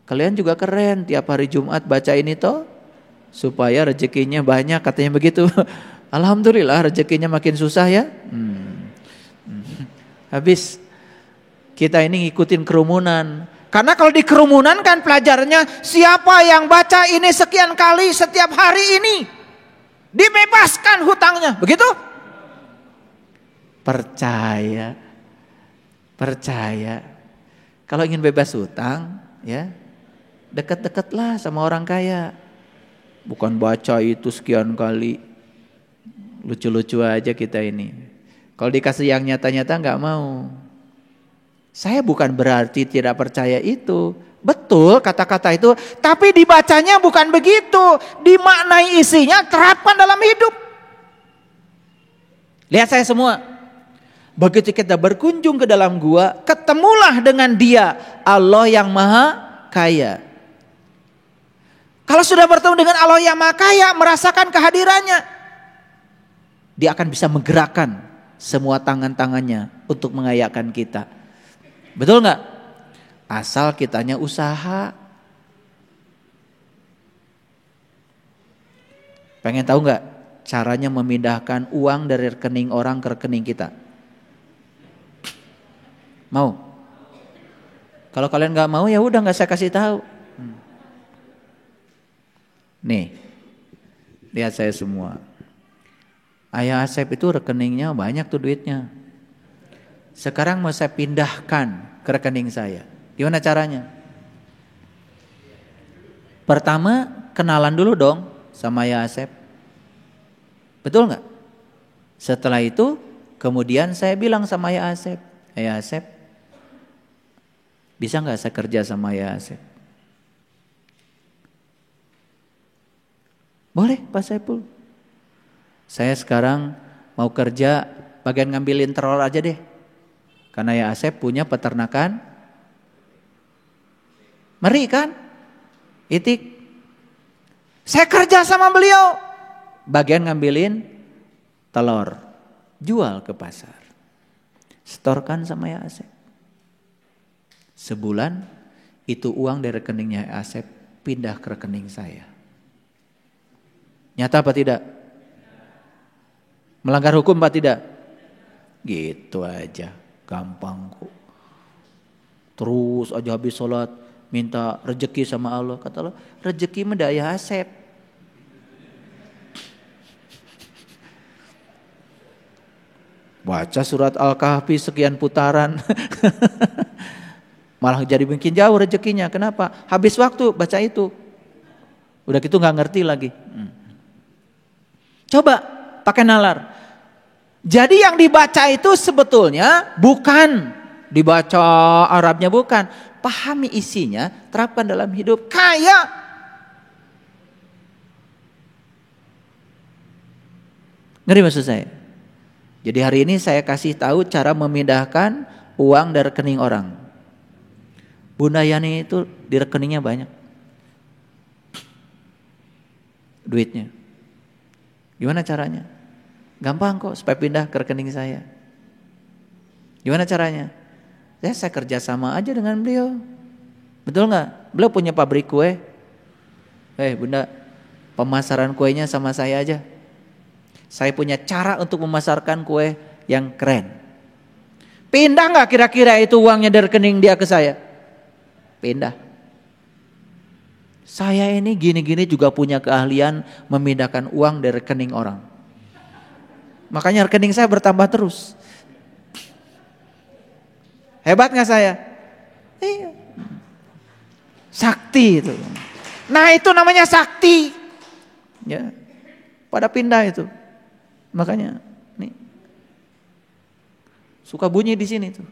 Kalian juga keren, tiap hari Jumat baca ini toh, supaya rezekinya banyak, katanya begitu. Alhamdulillah rezekinya makin susah ya. Habis kita ini ngikutin kerumunan. Karena kalau di kerumunan kan pelajarnya, siapa yang baca ini sekian kali setiap hari ini, dibebaskan hutangnya, begitu? Percaya. Kalau ingin bebas hutang, ya dekat-dekatlah sama orang kaya. Bukan baca itu sekian kali. Lucu-lucu aja kita ini. Kalau dikasih yang nyata-nyata nggak mau. Saya bukan berarti tidak percaya itu. Betul kata-kata itu. Tapi dibacanya bukan begitu. Dimaknai isinya, terapkan dalam hidup. Lihat saya semua. Begitu kita berkunjung ke dalam gua, ketemulah dengan Dia, Allah yang Maha Kaya. Kalau sudah bertemu dengan Allah yang Maha Kaya, merasakan kehadirannya, Dia akan bisa menggerakkan semua tangan-tangannya untuk mengayakan kita. Betul nggak? Asal kitanya usaha. Pengen tahu nggak caranya memindahkan uang dari rekening orang ke rekening kita? Mau? Kalau kalian nggak mau ya udah nggak saya kasih tahu. Nih, lihat saya semua. Ayah Asep itu rekeningnya banyak tuh duitnya. Sekarang mau saya pindahkan ke rekening saya. Gimana caranya? Pertama kenalan dulu dong sama Ayah Asep. Betul nggak? Setelah itu kemudian saya bilang sama Ayah Asep, Ayah Asep, bisa nggak saya kerja sama Ayah Asep? Boleh Pak Saiful. Saya sekarang mau kerja bagian ngambilin telur aja deh. Karena Ayah Asep punya peternakan meri kan? Itik. Saya kerja sama beliau. Bagian ngambilin telur. Jual ke pasar. Setorkan sama Ayah Asep. Sebulan itu uang dari rekeningnya Ayah Asep pindah ke rekening saya. Nyata apa tidak? Melanggar hukum apa tidak? Gitu aja, gampang kok. Terus aja habis sholat minta rezeki sama Allah. Kata Allah, rezeki mah dari Ayah Asep. Baca surat Al-Kahfi sekian putaran. Malah jadi bikin jauh rezekinya. Kenapa? Habis waktu baca itu. Udah gitu gak ngerti lagi. Coba pakai nalar. Jadi yang dibaca itu sebetulnya bukan dibaca Arabnya, bukan. Pahami isinya, terapkan dalam hidup. Kaya. Ngeri maksud saya? Jadi hari ini saya kasih tahu cara memindahkan uang dari rekening orang. Bunda Yani itu di rekeningnya banyak duitnya. Gimana caranya? Gampang kok supaya pindah ke rekening saya. Gimana caranya? Ya saya kerja sama aja dengan beliau. Betul gak? Beliau punya pabrik kue. Bunda, pemasaran kuenya sama saya aja. Saya punya cara untuk memasarkan kue yang keren. Pindah gak kira-kira itu uangnya dari rekening dia ke saya? Pindah. Saya ini gini-gini juga punya keahlian memindahkan uang dari rekening orang. Makanya rekening saya bertambah terus. Hebat gak saya? Iya. Sakti itu. Nah itu namanya sakti. Ya, pada pindah itu. Makanya nih suka bunyi di sini tuh.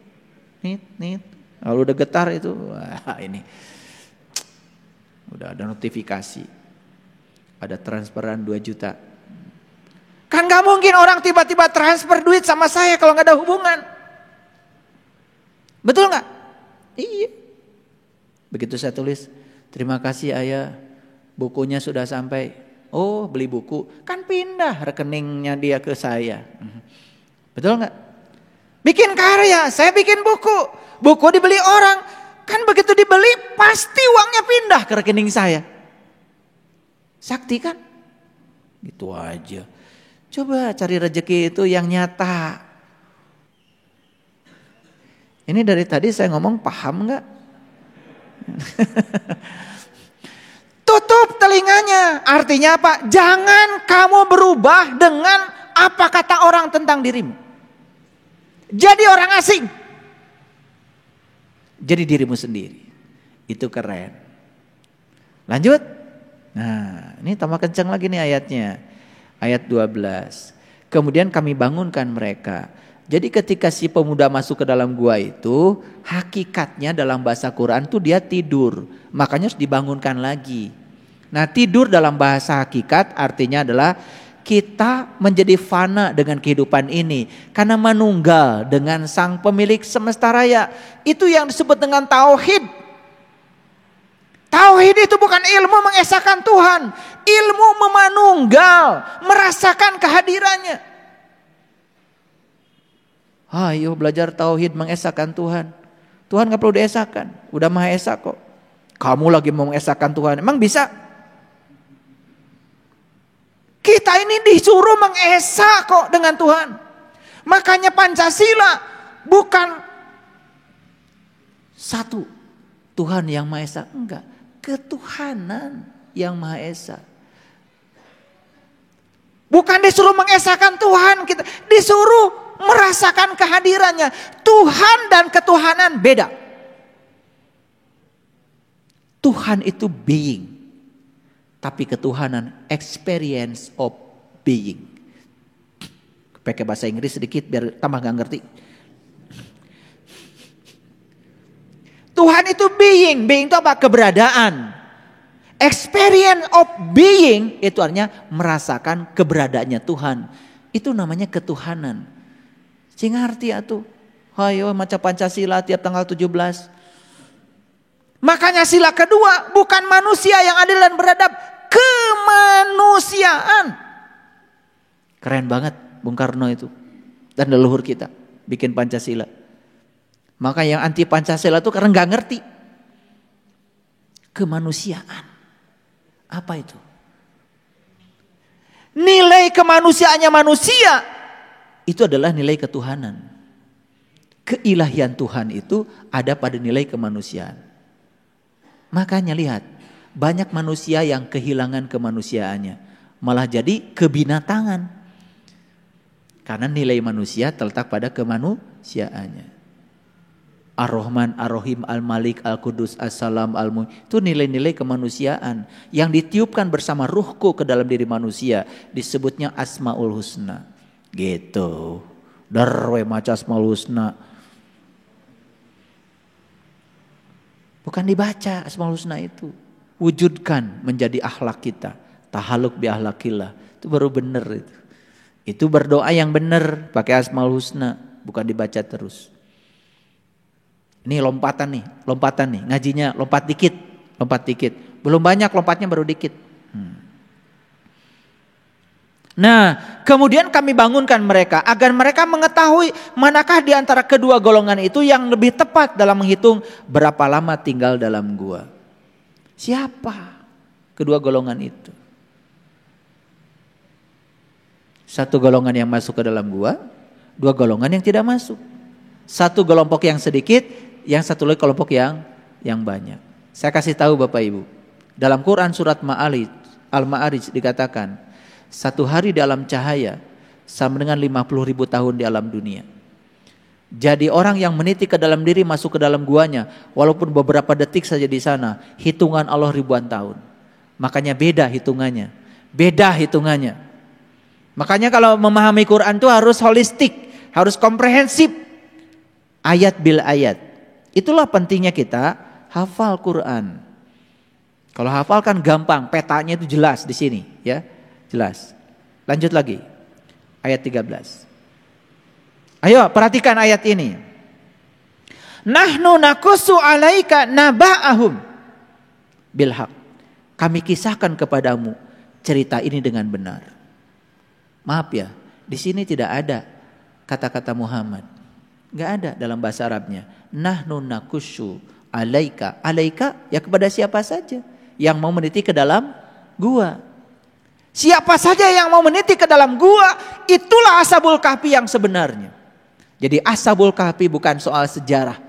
Nit. Kalau udah getar itu, wah ini udah ada notifikasi. Ada transferan 2 juta. Kan gak mungkin orang tiba-tiba transfer duit sama saya kalau gak ada hubungan. Betul gak? Iya. Begitu saya tulis, terima kasih ayah, bukunya sudah sampai. Oh beli buku, kan pindah rekeningnya dia ke saya. Betul gak? Bikin karya, saya bikin buku. Buku dibeli orang, kan begitu dibeli pasti uangnya pindah ke rekening saya. Sakti kan? Gitu aja. Coba cari rezeki itu yang nyata. Ini dari tadi saya ngomong paham gak? Tutup telinganya. Artinya apa? Jangan kamu berubah dengan apa kata orang tentang dirimu. Jadi orang asing. Jadi dirimu sendiri. Itu keren. Lanjut. Nah, ini tambah kencang lagi nih ayatnya. Ayat 12. Kemudian kami bangunkan mereka. Jadi ketika si pemuda masuk ke dalam gua itu, hakikatnya dalam bahasa Quran tuh dia tidur. Makanya harus dibangunkan lagi. Nah, tidur dalam bahasa hakikat artinya adalah kita menjadi fana dengan kehidupan ini karena manunggal dengan sang pemilik semesta raya. Itu yang disebut dengan tauhid. Tauhid itu bukan ilmu mengesahkan Tuhan, ilmu memanunggal, merasakan kehadirannya. Ayo belajar tauhid mengesahkan Tuhan. Tuhan gak perlu diesahkan, udah Maha Esa kok. Kamu lagi mau mengesahkan Tuhan, emang bisa? Kita ini disuruh mengesah kok dengan Tuhan. Makanya Pancasila bukan satu Tuhan yang Maha Esa, enggak. Ketuhanan yang Maha Esa. Bukan disuruh mengesahkan Tuhan, kita disuruh merasakan kehadirannya. Tuhan dan ketuhanan beda. Tuhan itu being, tapi ketuhanan experience of being. Pakai bahasa Inggris sedikit biar tambah gak ngerti. Tuhan itu being itu apa? Keberadaan. Experience of being itu artinya merasakan keberadaannya Tuhan. Itu namanya ketuhanan. Sing ngerti atuh. Hayo maca Pancasila tiap tanggal 17. Makanya sila kedua bukan manusia yang adil dan beradab, kemanusiaan. Keren banget Bung Karno itu dan leluhur kita bikin Pancasila. Maka yang anti Pancasila itu karena gak ngerti kemanusiaan. Apa itu? Nilai kemanusiaannya manusia itu adalah nilai ketuhanan. Keilahian Tuhan itu ada pada nilai kemanusiaan. Makanya lihat, banyak manusia yang kehilangan kemanusiaannya, malah jadi kebinatangan. Karena nilai manusia terletak pada kemanusiaannya. Ar-Rahman, Ar-Rahim, Al-Malik, Al-Qudus, As-Salam, Al-Mu'min. Itu nilai-nilai kemanusiaan yang ditiupkan bersama ruhku ke dalam diri manusia. Disebutnya Asmaul Husna. Gitu. Darwe maca Asmaul Husna. Bukan dibaca Asmaul Husna itu. Wujudkan menjadi akhlak kita. Tahaluk bi akhlakillah. Itu baru benar itu. Itu berdoa yang benar pakai Asmaul Husna. Bukan dibaca terus. Ini lompatan nih, ngajinya lompat dikit. Belum banyak lompatnya baru dikit. Nah, kemudian kami bangunkan mereka agar mereka mengetahui manakah di antara kedua golongan itu yang lebih tepat dalam menghitung berapa lama tinggal dalam gua. Siapa kedua golongan itu? Satu golongan yang masuk ke dalam gua, dua golongan yang tidak masuk. Satu kelompok yang sedikit, yang satu lagi kelompok yang banyak. Saya kasih tahu Bapak Ibu. Dalam Quran surat Al-Ma'arij dikatakan, satu hari di alam cahaya sama dengan 50.000 tahun di alam dunia. Jadi orang yang meniti ke dalam diri masuk ke dalam guanya, walaupun beberapa detik saja di sana, hitungan Allah ribuan tahun. Makanya beda hitungannya. Makanya kalau memahami Quran itu harus holistik, harus komprehensif. Ayat bil ayat. Itulah pentingnya kita hafal Quran. Kalau hafal kan gampang, petanya itu jelas di sini, ya. Jelas. Lanjut lagi. Ayat 13. Ayo perhatikan ayat ini. Nahnu nakusu alaika naba'ahum bilhaq. Kami kisahkan kepadamu cerita ini dengan benar. Maaf ya, di sini tidak ada kata-kata Muhammad. Enggak ada dalam bahasa Arabnya. Nahnu nakusu alaika. Alaika ya kepada siapa saja yang mau meniti ke dalam gua. Siapa saja yang mau meniti ke dalam gua, itulah Ashabul Kahfi yang sebenarnya. Jadi Ashabul Kahfi bukan soal sejarah.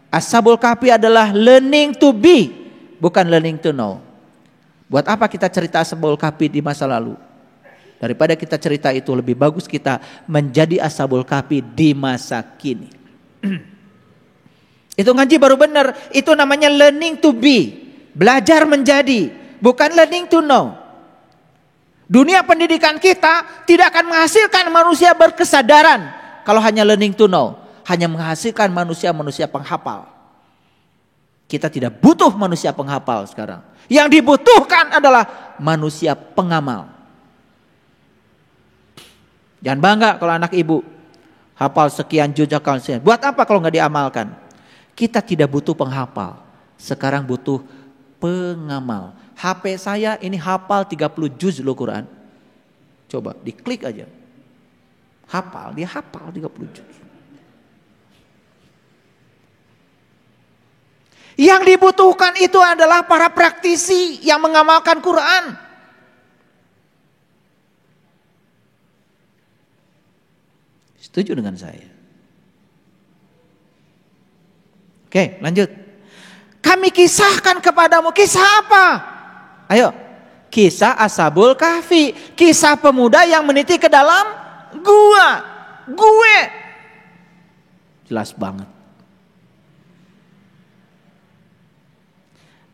Ashabul Kahfi adalah learning to be, bukan learning to know. Buat apa kita cerita Ashabul Kahfi di masa lalu? Daripada kita cerita itu, lebih bagus kita menjadi Ashabul Kahfi di masa kini. Itu ngaji baru benar. Itu namanya learning to be. Belajar menjadi, bukan learning to know. Dunia pendidikan kita tidak akan menghasilkan manusia berkesadaran kalau hanya learning to know, hanya menghasilkan manusia-manusia penghafal. Kita tidak butuh manusia penghafal sekarang. Yang dibutuhkan adalah manusia pengamal. Jangan bangga kalau anak ibu hafal sekian juz, hafal sekian. Buat apa kalau nggak diamalkan? Kita tidak butuh penghafal. Sekarang butuh pengamal. HP saya ini hafal 30 juz loh Quran. Coba diklik aja. Hafal, dia hafal 30 juz. Yang dibutuhkan itu adalah para praktisi yang mengamalkan Quran. Setuju dengan saya? Oke, lanjut. Kami kisahkan kepadamu, kisah apa? Ayo, kisah Ashabul Kahfi, kisah pemuda yang meniti ke dalam gue. Jelas banget.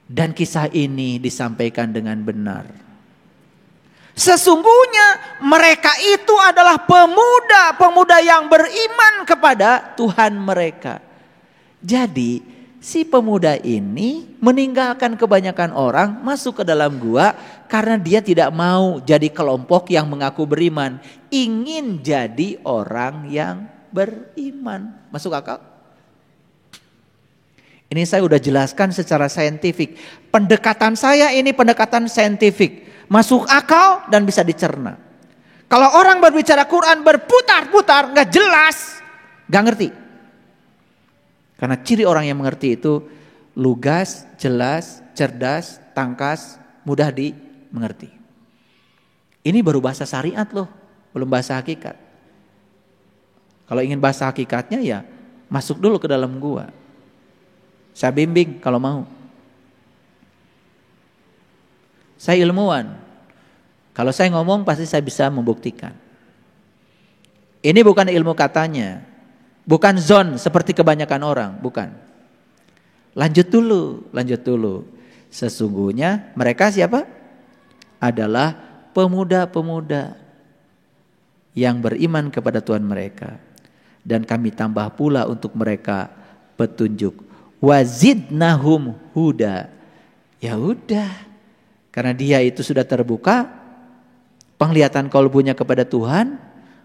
Dan kisah ini disampaikan dengan benar. Sesungguhnya mereka itu adalah pemuda yang beriman kepada Tuhan mereka. Jadi si pemuda ini meninggalkan kebanyakan orang, masuk ke dalam gua karena dia tidak mau jadi kelompok yang mengaku beriman, ingin jadi orang yang beriman. Masuk akal? Ini saya udah jelaskan secara saintifik. Pendekatan saya ini pendekatan saintifik, masuk akal dan bisa dicerna. Kalau orang berbicara Quran berputar-putar, nggak jelas, nggak ngerti. Karena ciri orang yang mengerti itu lugas, jelas, cerdas, tangkas, mudah dimengerti. Ini baru bahasa syariat loh, belum bahasa hakikat. Kalau ingin bahasa hakikatnya ya masuk dulu ke dalam gua. Saya bimbing kalau mau. Saya ilmuwan. Kalau saya ngomong pasti saya bisa membuktikan. Ini bukan ilmu katanya. Bukan zon seperti kebanyakan orang, bukan. Lanjut dulu. Sesungguhnya mereka siapa? Adalah pemuda-pemuda yang beriman kepada Tuhan mereka. Dan kami tambah pula untuk mereka petunjuk. Wazidnahum huda. Ya udah. Karena dia itu sudah terbuka penglihatan kalbunya kepada Tuhan,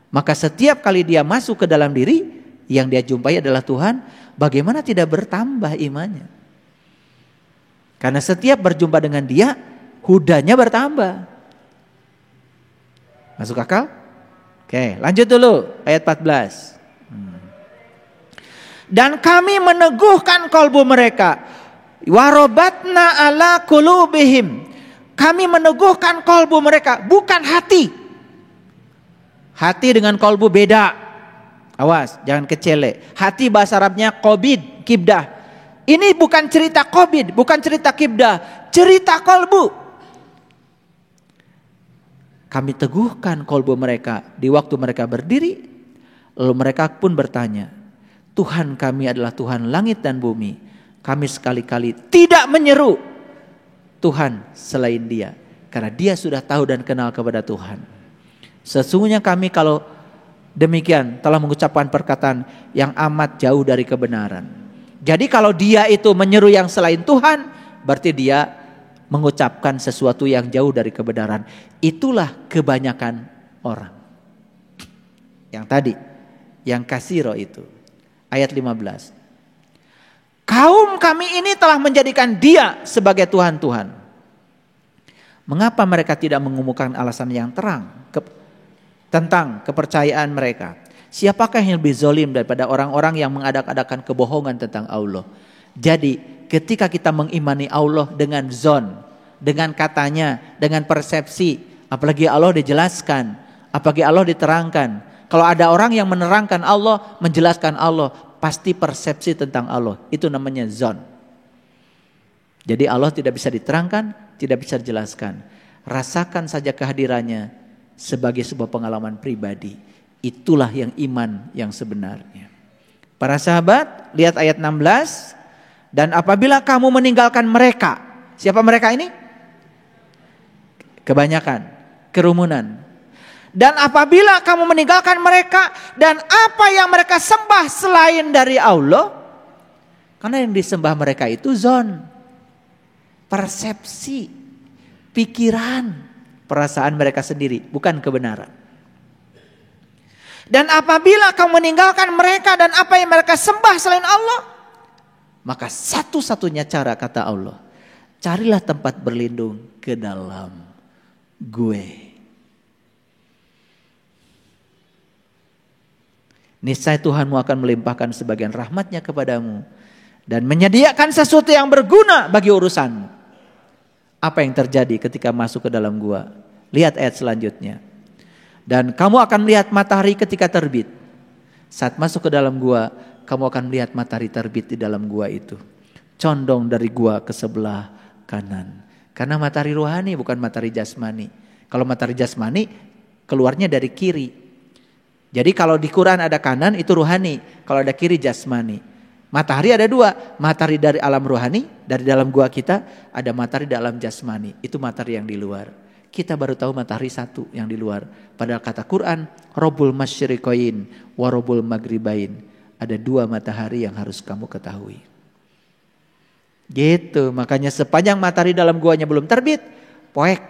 maka setiap kali dia masuk ke dalam diri, yang dia jumpai adalah Tuhan, bagaimana tidak bertambah imannya? Karena setiap berjumpa dengan dia, hudanya bertambah. Masuk akal? Oke, lanjut dulu ayat 14. Dan kami meneguhkan kalbu mereka. Warobatna ala qulubihim. Kami meneguhkan kalbu mereka, bukan hati. Hati dengan kalbu beda. Awas, jangan kecele. Hati bahasa Arabnya qobid, kibdah. Ini bukan cerita qobid, bukan cerita kibdah, cerita kalbu. Kami teguhkan kalbu mereka di waktu mereka berdiri, lalu mereka pun bertanya, Tuhan kami adalah Tuhan langit dan bumi. Kami sekali-kali tidak menyeru Tuhan selain Dia, karena Dia sudah tahu dan kenal kepada Tuhan. Sesungguhnya kami kalau demikian telah mengucapkan perkataan yang amat jauh dari kebenaran. Jadi kalau dia itu menyeru yang selain Tuhan, berarti dia mengucapkan sesuatu yang jauh dari kebenaran. Itulah kebanyakan orang. Yang tadi, yang kasiro itu. Ayat 15. Kaum kami ini telah menjadikan dia sebagai Tuhan-Tuhan. Mengapa mereka tidak mengumumkan alasan yang terang tentang kepercayaan mereka? Siapakah yang lebih zalim daripada orang-orang yang mengadak-adakan kebohongan tentang Allah? Jadi ketika kita mengimani Allah dengan zon, dengan katanya, dengan persepsi, apalagi Allah dijelaskan, apalagi Allah diterangkan. Kalau ada orang yang menerangkan Allah, menjelaskan Allah, pasti persepsi tentang Allah. Itu namanya zon. Jadi Allah tidak bisa diterangkan, tidak bisa dijelaskan. Rasakan saja kehadirannya sebagai sebuah pengalaman pribadi. Itulah yang iman yang sebenarnya. Para sahabat, lihat ayat 16. Dan apabila kamu meninggalkan mereka. Siapa mereka ini? Kebanyakan, kerumunan. Dan apabila kamu meninggalkan mereka dan apa yang mereka sembah selain dari Allah. Karena yang disembah mereka itu zon, persepsi, pikiran, perasaan mereka sendiri, bukan kebenaran. Dan apabila kamu meninggalkan mereka dan apa yang mereka sembah selain Allah, maka satu-satunya cara, kata Allah, carilah tempat berlindung ke dalam gue. Niscaya Tuhanmu akan melimpahkan sebagian rahmatnya kepadamu dan menyediakan sesuatu yang berguna bagi urusanmu. Apa yang terjadi ketika masuk ke dalam gua? Lihat ayat selanjutnya. Dan kamu akan melihat matahari ketika terbit. Saat masuk ke dalam gua, kamu akan melihat matahari terbit di dalam gua itu. Condong dari gua ke sebelah kanan. Karena matahari rohani bukan matahari jasmani. Kalau matahari jasmani keluarnya dari kiri. Jadi kalau di Quran ada kanan itu rohani. Kalau ada kiri jasmani. Matahari ada dua. Matahari dari alam rohani, dari dalam gua kita. Ada matahari dalam jasmani. Itu matahari yang di luar. Kita baru tahu matahari satu yang di luar. Padahal kata Quran, Robul Masyriqain wa Robul Maghribain. Ada dua matahari yang harus kamu ketahui. Gitu, makanya sepanjang matahari dalam guanya belum terbit, poek.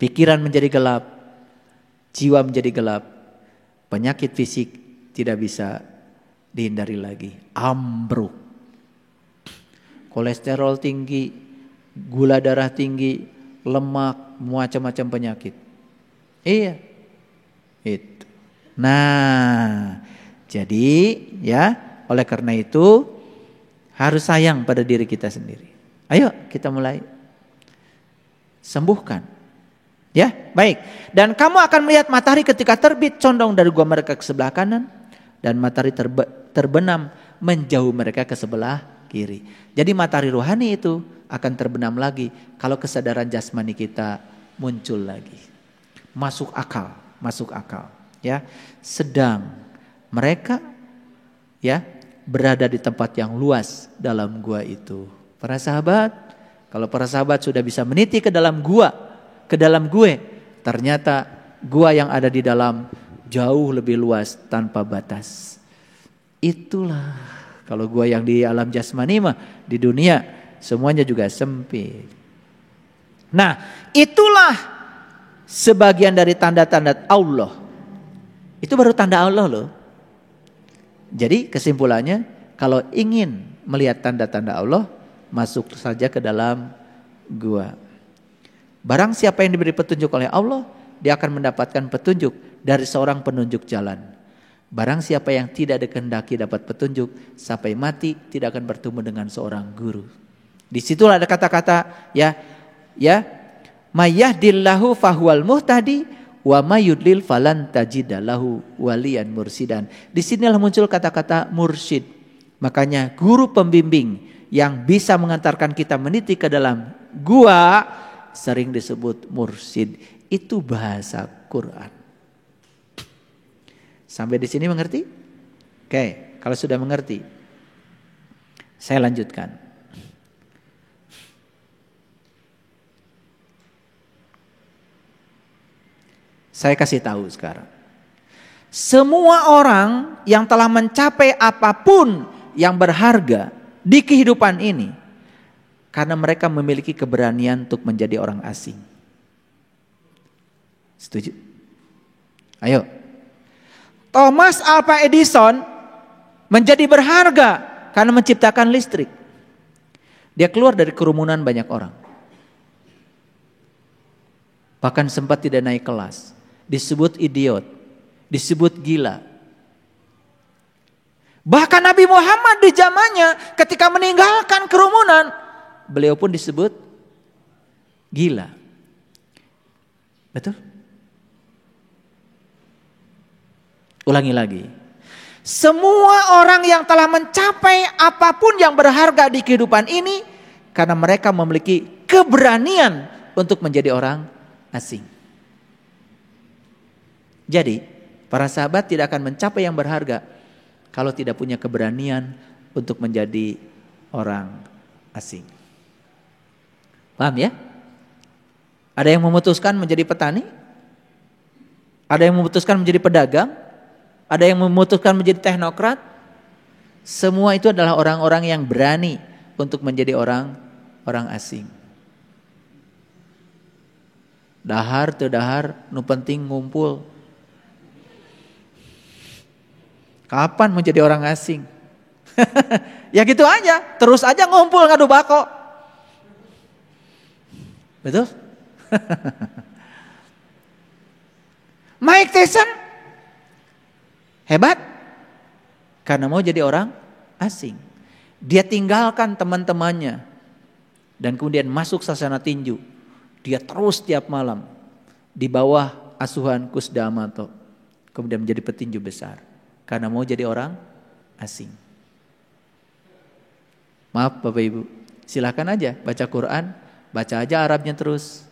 Pikiran menjadi gelap, jiwa menjadi gelap. Penyakit fisik tidak bisa dihindari lagi. Ambruk. Kolesterol tinggi, gula darah tinggi, lemak, macam-macam penyakit. Iya. Itu. Nah, jadi ya, oleh karena itu harus sayang pada diri kita sendiri. Ayo kita mulai sembuhkan. Ya, baik. Dan kamu akan melihat matahari ketika terbit condong dari gua mereka ke sebelah kanan dan matahari terbenam menjauh mereka ke sebelah kiri. Jadi matahari rohani itu akan terbenam lagi kalau kesadaran jasmani kita muncul lagi. Masuk akal, ya. Sedang mereka ya berada di tempat yang luas dalam gua itu. Para sahabat, kalau para sahabat sudah bisa meniti ke dalam gua, ke dalam gue, ternyata gua yang ada di dalam jauh lebih luas tanpa batas. Itulah kalau gua yang di alam jasmani mah di dunia semuanya juga sempit. Nah, itulah sebagian dari tanda-tanda Allah. Itu baru tanda Allah loh. Jadi kesimpulannya, kalau ingin melihat tanda-tanda Allah, masuk saja ke dalam gua. Barang siapa yang diberi petunjuk oleh Allah, dia akan mendapatkan petunjuk dari seorang penunjuk jalan. Barang siapa yang tidak dikehendaki dapat petunjuk, sampai mati tidak akan bertemu dengan seorang guru. Disitulah ada kata-kata ya mayyahdillahu fahuwal muhtadi wa mayyudlil falan tajidalahu waliyan mursidan. Disinilah muncul kata-kata mursyid. Makanya guru pembimbing yang bisa mengantarkan kita meniti ke dalam gua sering disebut mursyid. Itu bahasa Quran. Sampai di sini mengerti? Oke, kalau sudah mengerti, saya lanjutkan. Saya kasih tahu sekarang. Semua orang yang telah mencapai apapun yang berharga di kehidupan ini, karena mereka memiliki keberanian untuk menjadi orang asing. Setuju? Ayo. Thomas Alva Edison menjadi berharga karena menciptakan listrik. Dia keluar dari kerumunan banyak orang. Bahkan sempat tidak naik kelas. Disebut idiot, disebut gila. Bahkan Nabi Muhammad di zamannya ketika meninggalkan kerumunan, beliau pun disebut gila. Betul? Ulangi lagi. Semua orang yang telah mencapai apapun yang berharga di kehidupan ini, karena mereka memiliki keberanian untuk menjadi orang asing. Jadi, para sahabat tidak akan mencapai yang berharga kalau tidak punya keberanian untuk menjadi orang asing. Paham ya? Ada yang memutuskan menjadi petani? Ada yang memutuskan menjadi pedagang? Ada yang memutuskan menjadi teknokrat? Semua itu adalah orang-orang yang berani untuk menjadi orang asing. Dahar teu dahar, nu penting ngumpul. Kapan mau jadi orang asing? Ya gitu aja, terus aja ngumpul ngadu bako. Betul? Mike Tyson hebat karena mau jadi orang asing. Dia tinggalkan teman-temannya dan kemudian masuk sasana tinju. Dia terus tiap malam di bawah asuhan Kus Damato. Kemudian menjadi petinju besar karena mau jadi orang asing. Maaf Bapak Ibu, silakan aja baca Quran, baca aja Arabnya terus.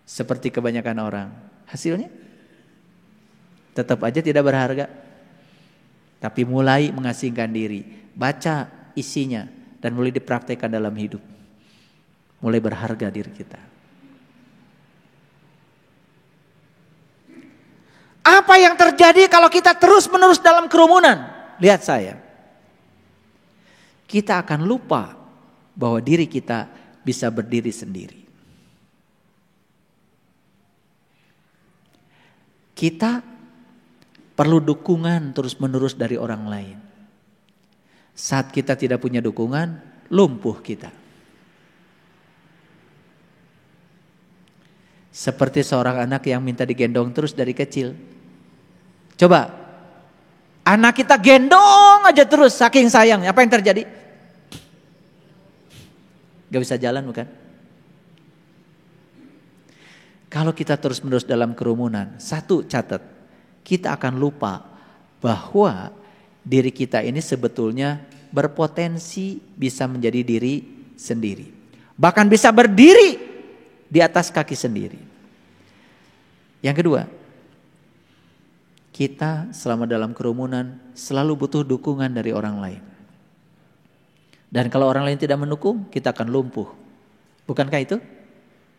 Seperti kebanyakan orang. Hasilnya tetap aja tidak berharga. Tapi mulai mengasingkan diri, baca isinya dan mulai dipraktekkan dalam hidup. Mulai berharga diri kita. Apa yang terjadi kalau kita terus-menerus dalam kerumunan? Lihat saya. Kita akan lupa bahwa diri kita bisa berdiri sendiri. Kita perlu dukungan terus-menerus dari orang lain. Saat kita tidak punya dukungan, lumpuh kita. Seperti seorang anak yang minta digendong terus dari kecil. Coba, anak kita gendong aja terus saking sayang. Apa yang terjadi? Gak bisa jalan bukan? Kalau kita terus-menerus dalam kerumunan, satu catat, kita akan lupa bahwa diri kita ini sebetulnya berpotensi bisa menjadi diri sendiri. Bahkan bisa berdiri di atas kaki sendiri. Yang kedua, kita selama dalam kerumunan selalu butuh dukungan dari orang lain. Dan kalau orang lain tidak mendukung, kita akan lumpuh. Bukankah itu?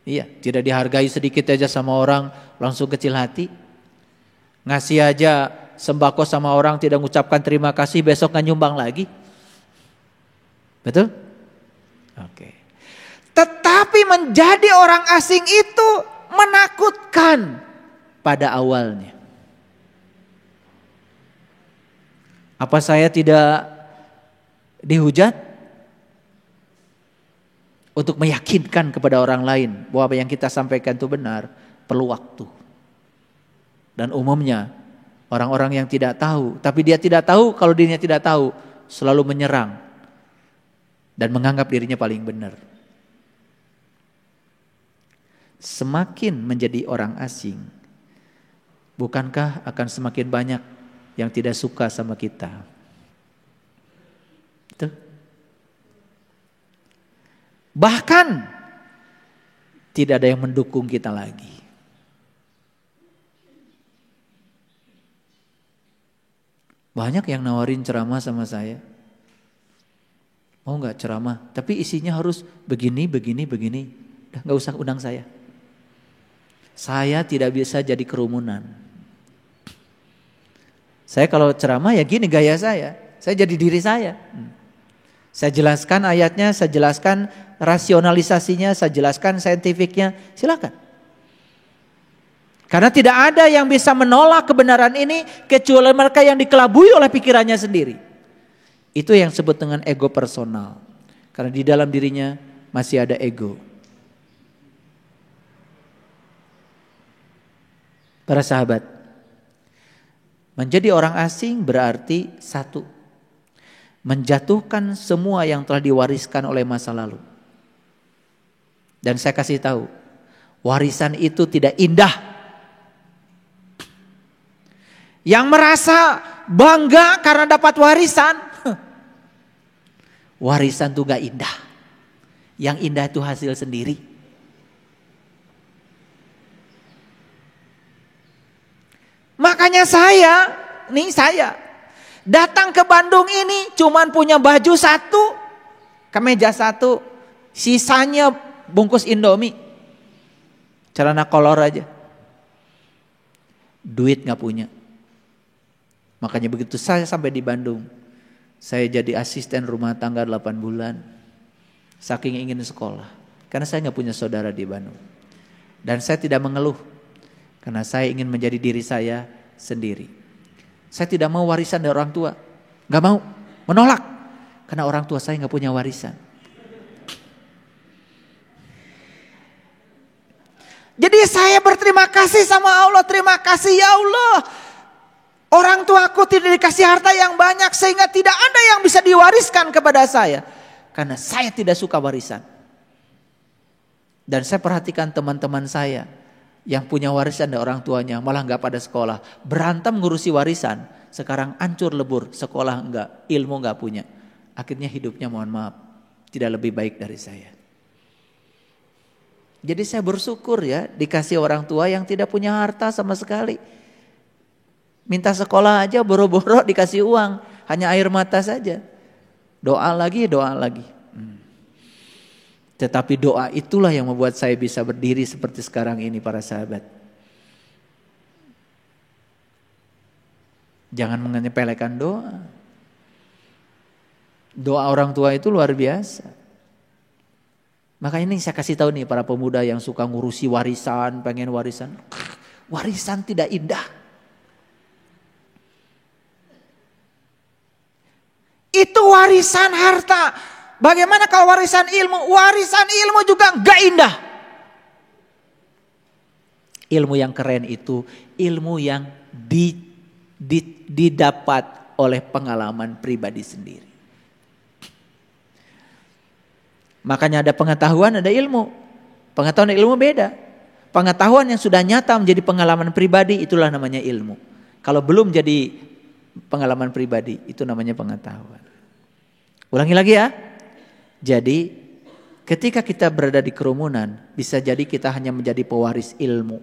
Iya, tidak dihargai sedikit aja sama orang, langsung kecil hati. Ngasih aja sembako sama orang, tidak mengucapkan terima kasih, besok gak nyumbang lagi. Betul? Oke. Tetapi menjadi orang asing itu menakutkan pada awalnya. Apa saya tidak dihujat? Untuk meyakinkan kepada orang lain bahwa apa yang kita sampaikan itu benar, perlu waktu. Dan umumnya orang-orang yang tidak tahu, tapi dia tidak tahu kalau dirinya tidak tahu, selalu menyerang dan menganggap dirinya paling benar. Semakin menjadi orang asing, bukankah akan semakin banyak yang tidak suka sama kita? Betul? Bahkan tidak ada yang mendukung kita lagi. Banyak yang nawarin ceramah sama saya. Mau nggak ceramah? Tapi isinya harus begini, begini, begini. Udah nggak usah undang saya. Saya tidak bisa jadi kerumunan. Saya kalau ceramah ya gini gaya saya. Saya jadi diri saya. Saya jelaskan ayatnya, saya jelaskan rasionalisasinya, saya jelaskan saintifiknya. Silakan. Karena tidak ada yang bisa menolak kebenaran ini kecuali mereka yang dikelabui oleh pikirannya sendiri. Itu yang disebut dengan ego personal. Karena di dalam dirinya masih ada ego. Para sahabat, menjadi orang asing berarti satu, menjatuhkan semua yang telah diwariskan oleh masa lalu. Dan saya kasih tahu, warisan itu tidak indah. Yang merasa bangga karena dapat warisan, warisan itu gak indah. Yang indah itu hasil sendiri. Makanya saya datang ke Bandung ini cuman punya baju satu, kemeja satu, sisanya bungkus Indomie, celana kolor aja. Duit gak punya. Makanya begitu saya sampai di Bandung, saya jadi asisten rumah tangga 8 bulan. Saking ingin sekolah. Karena saya gak punya saudara di Bandung. Dan saya tidak mengeluh. Karena saya ingin menjadi diri saya sendiri. Saya tidak mau warisan dari orang tua. Gak mau, menolak. Karena orang tua saya gak punya warisan. Jadi saya berterima kasih sama Allah. Terima kasih ya Allah. Orang tuaku tidak dikasih harta yang banyak sehingga tidak ada yang bisa diwariskan kepada saya. Karena saya tidak suka warisan. Dan saya perhatikan teman-teman saya yang punya warisan dari orang tuanya malah gak pada sekolah. Berantem ngurusi warisan. Sekarang hancur lebur, sekolah enggak, ilmu gak punya. Akhirnya hidupnya mohon maaf tidak lebih baik dari saya. Jadi saya bersyukur ya dikasih orang tua yang tidak punya harta sama sekali. Minta sekolah aja boro-boro dikasih uang. Hanya air mata saja. Doa lagi. Tetapi doa itulah yang membuat saya bisa berdiri seperti sekarang ini para sahabat. Jangan menyepelekan doa. Doa orang tua itu luar biasa. Makanya ini saya kasih tahu nih para pemuda yang suka ngurusi warisan, pengen warisan. Warisan tidak indah. Itu warisan harta. Bagaimana kalau warisan ilmu? Warisan ilmu juga gak indah. Ilmu yang keren itu ilmu yang didapat oleh pengalaman pribadi sendiri. Makanya ada pengetahuan, ada ilmu. Pengetahuan dan ilmu beda. Pengetahuan yang sudah nyata menjadi pengalaman pribadi itulah namanya ilmu. Kalau belum jadi pengalaman pribadi itu namanya pengetahuan. Ulangi lagi ya. Jadi ketika kita berada di kerumunan bisa jadi kita hanya menjadi pewaris ilmu.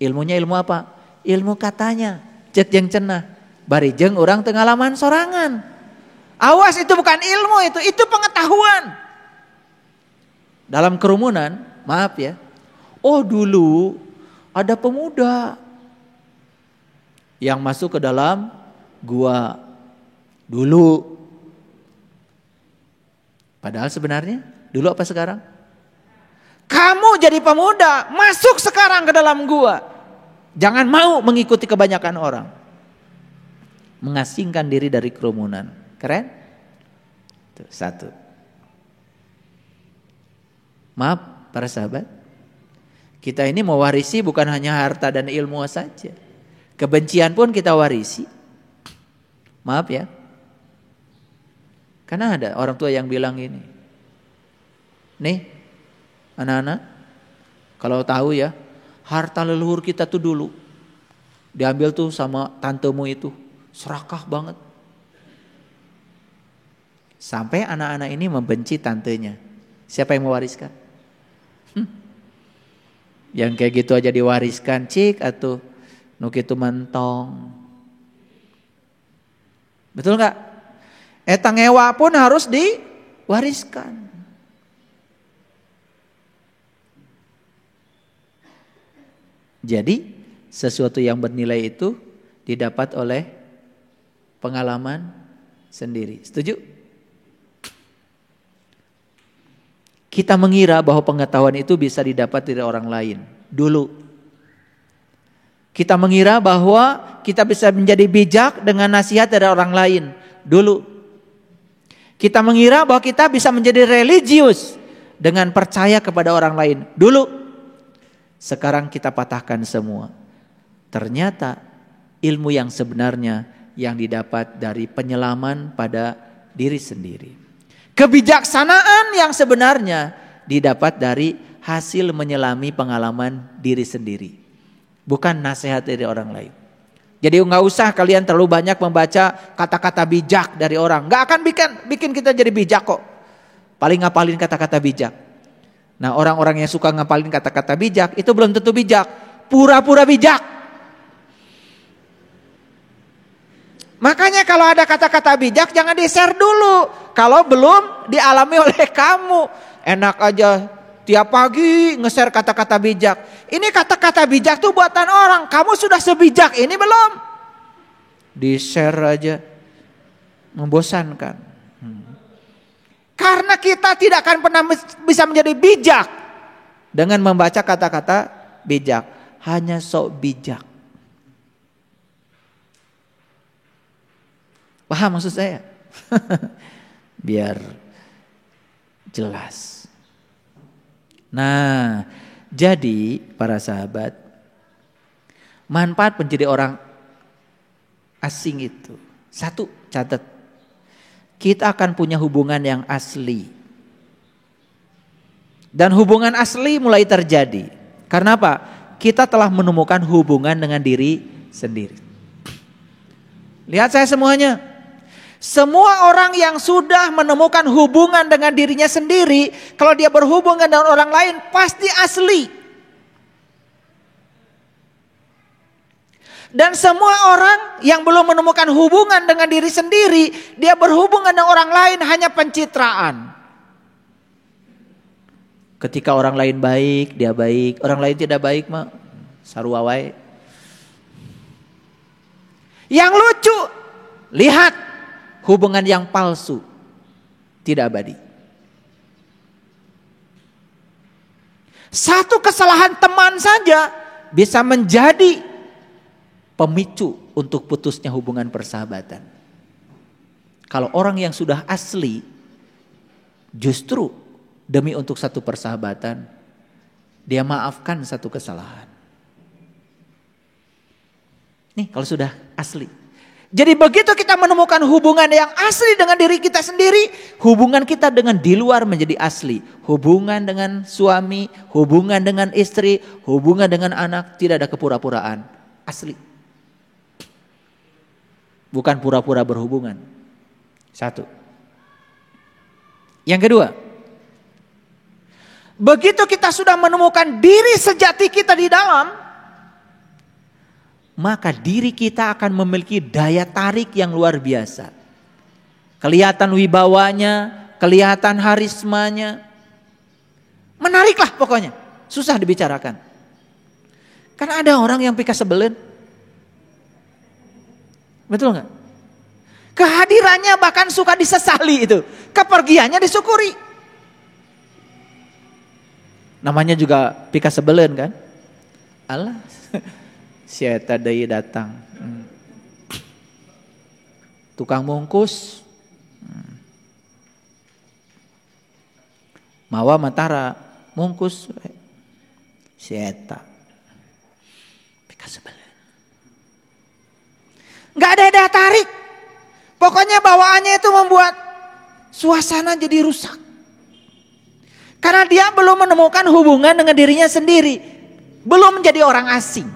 Ilmunya ilmu apa? Ilmu katanya. Cek yang cenah. Barijeng orang tengalaman sorangan. Awas itu bukan ilmu itu pengetahuan. Dalam kerumunan, maaf ya. Oh dulu ada pemuda yang masuk ke dalam gua dulu. Padahal sebenarnya dulu apa sekarang? Kamu jadi pemuda, masuk sekarang ke dalam gua. Jangan mau mengikuti kebanyakan orang. Mengasingkan diri dari kerumunan. Keren? Tuh, satu. Maaf para sahabat. Kita ini mewarisi bukan hanya harta dan ilmu saja. Kebencian pun kita warisi. Maaf ya. Karena ada orang tua yang bilang ini. Nih anak-anak. Kalau tahu ya. Harta leluhur kita tuh dulu. Diambil tuh sama tantemu itu. Serakah banget. Sampai anak-anak ini membenci tantenya. Siapa yang mewariskan? Yang kayak gitu aja diwariskan. Cik atau nuk itu mentong. Betul nggak? Eta ngewa pun harus diwariskan. Jadi sesuatu yang bernilai itu didapat oleh pengalaman sendiri. Setuju? Kita mengira bahwa pengetahuan itu bisa didapat dari orang lain dulu. Kita mengira bahwa kita bisa menjadi bijak dengan nasihat dari orang lain dulu. Kita mengira bahwa kita bisa menjadi religius dengan percaya kepada orang lain dulu. Sekarang kita patahkan semua. Ternyata ilmu yang sebenarnya yang didapat dari penyelaman pada diri sendiri. Kebijaksanaan yang sebenarnya didapat dari hasil menyelami pengalaman diri sendiri. Bukan nasihat dari orang lain. Jadi enggak usah kalian terlalu banyak membaca kata-kata bijak dari orang. Enggak akan bikin kita jadi bijak kok. Paling ngapalin kata-kata bijak. Nah, orang-orang yang suka ngapalin kata-kata bijak itu belum tentu bijak. Pura-pura bijak. Makanya kalau ada kata-kata bijak jangan di-share dulu. Kalau belum dialami oleh kamu. Enak aja tiap pagi nge-share kata-kata bijak. Ini kata-kata bijak tuh buatan orang. Kamu sudah sebijak ini belum? Di-share aja. Membosankan. Karena kita tidak akan pernah bisa menjadi bijak dengan membaca kata-kata bijak. Hanya sok bijak. Paham maksud saya? Biar jelas. Nah, jadi para sahabat, manfaat menjadi orang asing itu. Satu, catat. Kita akan punya hubungan yang asli. Dan hubungan asli mulai terjadi. Karena apa? Kita telah menemukan hubungan dengan diri sendiri. Lihat saya semuanya. Semua orang yang sudah menemukan hubungan dengan dirinya sendiri, kalau dia berhubungan dengan orang lain pasti asli. Dan semua orang yang belum menemukan hubungan dengan diri sendiri, dia berhubungan dengan orang lain hanya pencitraan. Ketika orang lain baik, dia baik. Orang lain tidak baik mah sarua wae. Yang lucu, lihat hubungan yang palsu, tidak abadi. Satu kesalahan teman saja bisa menjadi pemicu untuk putusnya hubungan persahabatan. Kalau orang yang sudah asli, justru demi untuk satu persahabatan, dia maafkan satu kesalahan. Nih kalau sudah asli. Jadi begitu kita menemukan hubungan yang asli dengan diri kita sendiri, hubungan kita dengan di luar menjadi asli. Hubungan dengan suami, hubungan dengan istri, hubungan dengan anak, tidak ada kepura-puraan. Asli. Bukan pura-pura berhubungan. Satu. Yang kedua. Begitu kita sudah menemukan diri sejati kita di dalam, maka diri kita akan memiliki daya tarik yang luar biasa. Kelihatan wibawanya, kelihatan harismanya. Menariklah pokoknya. Susah dibicarakan. Karena ada orang yang pika sebelen. Betul gak? Kehadirannya bahkan suka disesali itu. Kepergiannya disyukuri. Namanya juga pika sebelen kan? Allah. Si eta deui datang. Tukang mungkus. Mawa matara mungkus. Si eta. Pika sebelen. Gak ada daya tarik. Pokoknya bawaannya itu membuat suasana jadi rusak. Karena dia belum menemukan hubungan dengan dirinya sendiri. Belum menjadi orang asing.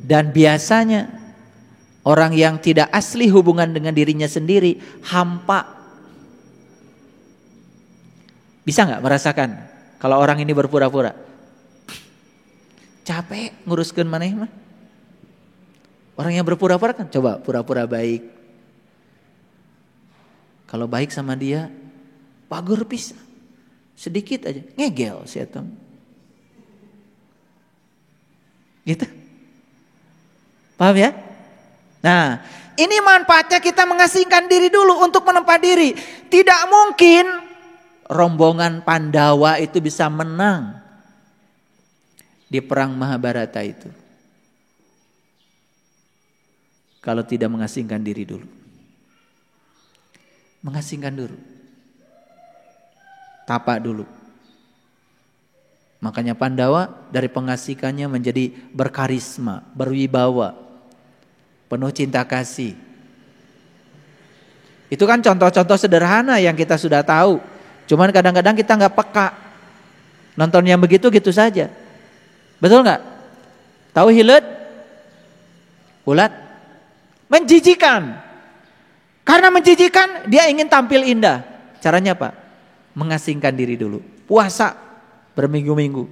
Dan biasanya orang yang tidak asli hubungan dengan dirinya sendiri hampa. Bisa gak merasakan kalau orang ini berpura-pura? Capek nguruskeun maneh mah. Orang yang berpura-pura kan coba pura-pura baik. Kalau baik sama dia, pagur pisah. Sedikit aja, ngegel si Atom. Gitu. Paham ya? Nah, ini manfaatnya kita mengasingkan diri dulu untuk menempa diri. Tidak mungkin rombongan Pandawa itu bisa menang di perang Mahabharata itu kalau tidak mengasingkan diri dulu. Mengasingkan dulu. Tapak dulu. Makanya Pandawa dari pengasihkannya menjadi berkarisma, berwibawa, penuh cinta kasih. Itu kan contoh-contoh sederhana yang kita sudah tahu. Cuman kadang-kadang kita nggak peka. Nonton yang begitu-gitu saja. Betul nggak? Tahu hilet? Ulat? Menjijikan. Karena menjijikan dia ingin tampil indah. Caranya apa? Mengasingkan diri dulu. Puasa berminggu-minggu.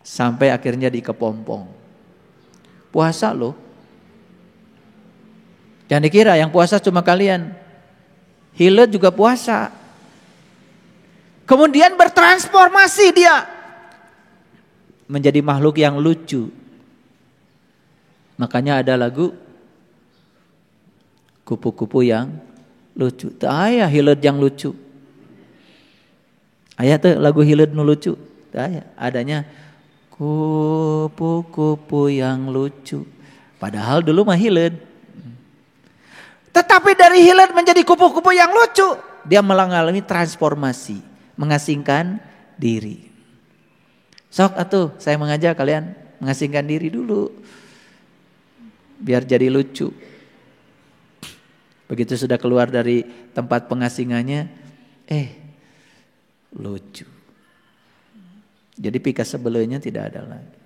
Sampai akhirnya dikepompong. Puasa loh. Jangan dikira yang puasa cuma kalian. Hilet juga puasa. Kemudian bertransformasi dia menjadi makhluk yang lucu. Makanya ada lagu kupu-kupu yang lucu. Ayah hilet yang lucu. Ayah tuh lagu hilet nu lucu. Ayah adanya kupu-kupu yang lucu. Padahal dulu mah hilet. Tetapi dari hilet menjadi kupu-kupu yang lucu, dia mengalami transformasi, mengasingkan diri. Sok atuh saya mengajak kalian mengasingkan diri dulu. Biar jadi lucu. Begitu sudah keluar dari tempat pengasingannya, lucu. Jadi pika sebelumnya tidak ada lagi.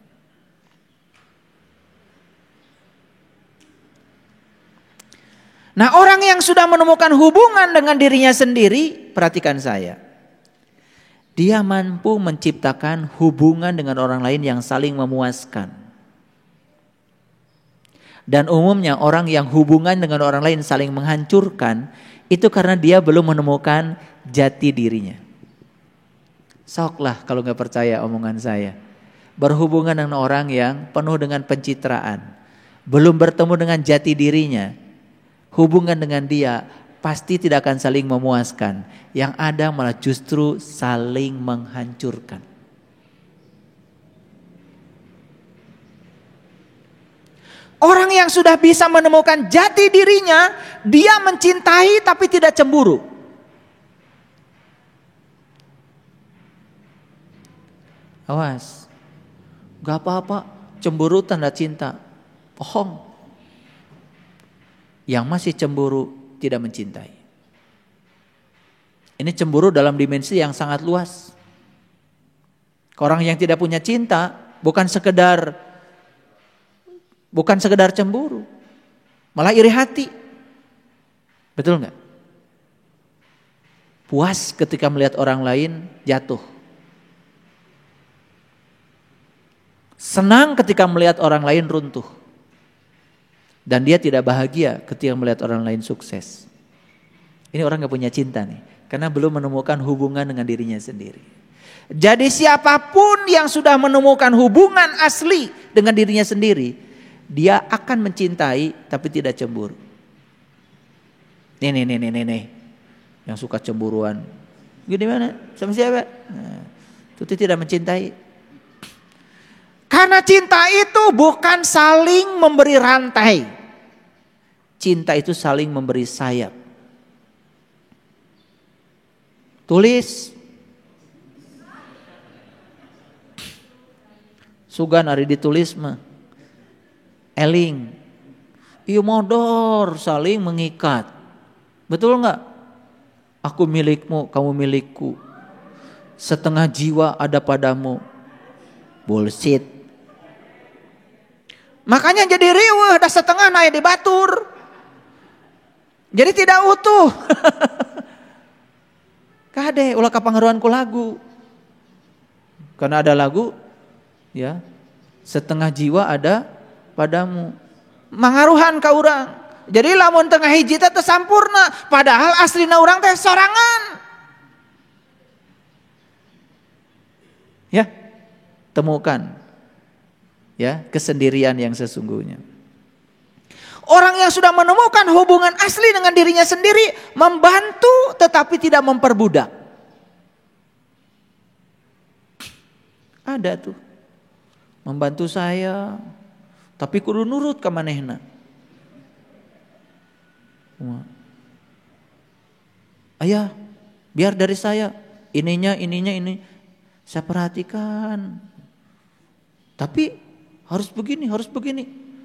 Nah, orang yang sudah menemukan hubungan dengan dirinya sendiri, perhatikan saya. Dia mampu menciptakan hubungan dengan orang lain yang saling memuaskan. Dan umumnya orang yang hubungan dengan orang lain saling menghancurkan, itu karena dia belum menemukan jati dirinya. Soklah kalau gak percaya omongan saya. Berhubungan dengan orang yang penuh dengan pencitraan. Belum bertemu dengan jati dirinya. Hubungan dengan dia pasti tidak akan saling memuaskan. Yang ada malah justru saling menghancurkan. Orang yang sudah bisa menemukan jati dirinya, dia mencintai tapi tidak cemburu. Awas, gak apa-apa, cemburu tanda cinta. Bohong. Yang masih cemburu tidak mencintai. Ini cemburu dalam dimensi yang sangat luas. Orang yang tidak punya cinta bukan sekedar cemburu, malah iri hati. Betul nggak? Puas ketika melihat orang lain jatuh. Senang ketika melihat orang lain runtuh. Dan dia tidak bahagia ketika melihat orang lain sukses. Ini orang gak punya cinta nih. Karena belum menemukan hubungan dengan dirinya sendiri. Jadi siapapun yang sudah menemukan hubungan asli dengan dirinya sendiri, dia akan mencintai tapi tidak cemburu. Nih. Yang suka cemburuan. Gimana? Sama siapa? Nah, itu tidak mencintai. Karena cinta itu bukan saling memberi rantai. Cinta itu saling memberi sayap. Tulis. Sugan hari ditulis mah. Eling. Iya modor saling mengikat. Betul enggak? Aku milikmu, kamu milikku. Setengah jiwa ada padamu. Bullshit. Makanya jadi riweuh dah setengah naik di batur. Jadi tidak utuh. Kade ulah kapangaruan ku lagu. Karena ada lagu ya. setengah jiwa ada padamu. Mangaruhan ka urang. Jadi lamun tengah hiji teh sampurna, padahal aslina urang teh sorangan. Ya, temukan ya kesendirian yang sesungguhnya. Orang yang sudah menemukan hubungan asli dengan dirinya sendiri, membantu tetapi tidak memperbudak. Ada tuh, membantu saya, tapi kudu nurut ka manehna. Ayah, biar dari saya, ininya ini, saya perhatikan. Tapi harus begini.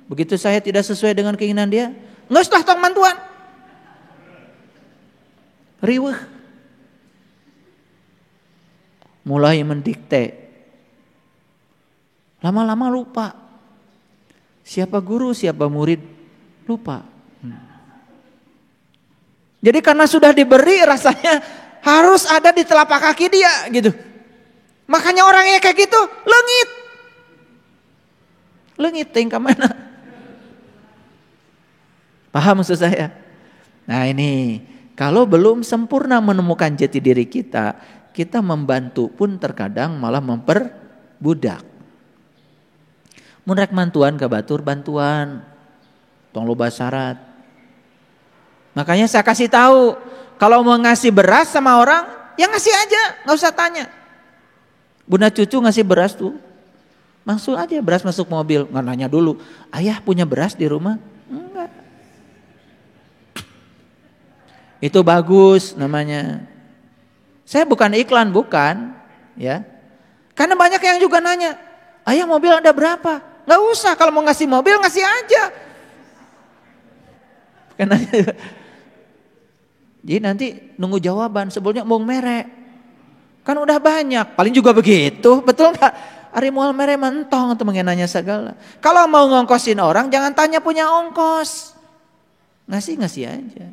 Begitu saya tidak sesuai dengan keinginan dia, nggak usah tong mantuan. Riweuh. Mulai mendikte. Lama-lama lupa. Siapa guru, siapa murid, lupa. Jadi karena sudah diberi rasanya harus ada di telapak kaki dia gitu. Makanya orangnya kayak gitu, Leungit tingkah mana? Paham maksud saya? Nah ini, kalau belum sempurna menemukan jati diri kita, kita membantu pun terkadang malah memperbudak. Mun rek mantuan ka batur bantuan, tong loba syarat. Makanya saya kasih tahu, kalau mau ngasih beras sama orang, ya ngasih aja, nggak usah tanya. Bunda cucu ngasih beras tuh, langsung aja beras masuk mobil, nggak nanya dulu, ayah punya beras di rumah? Enggak. Itu bagus namanya. Saya bukan iklan, bukan, ya. Karena banyak yang juga nanya, ayah mobil ada berapa? Nggak usah, kalau mau ngasih mobil ngasih aja. Karena jadi nanti nunggu jawaban, sebelumnya mau merek. Kan udah banyak, paling juga begitu, betul nggak? Ari moal mere mentong atau mengenanya segala. Kalau mau ngongkosin orang, jangan tanya punya ongkos. Ngasih aja.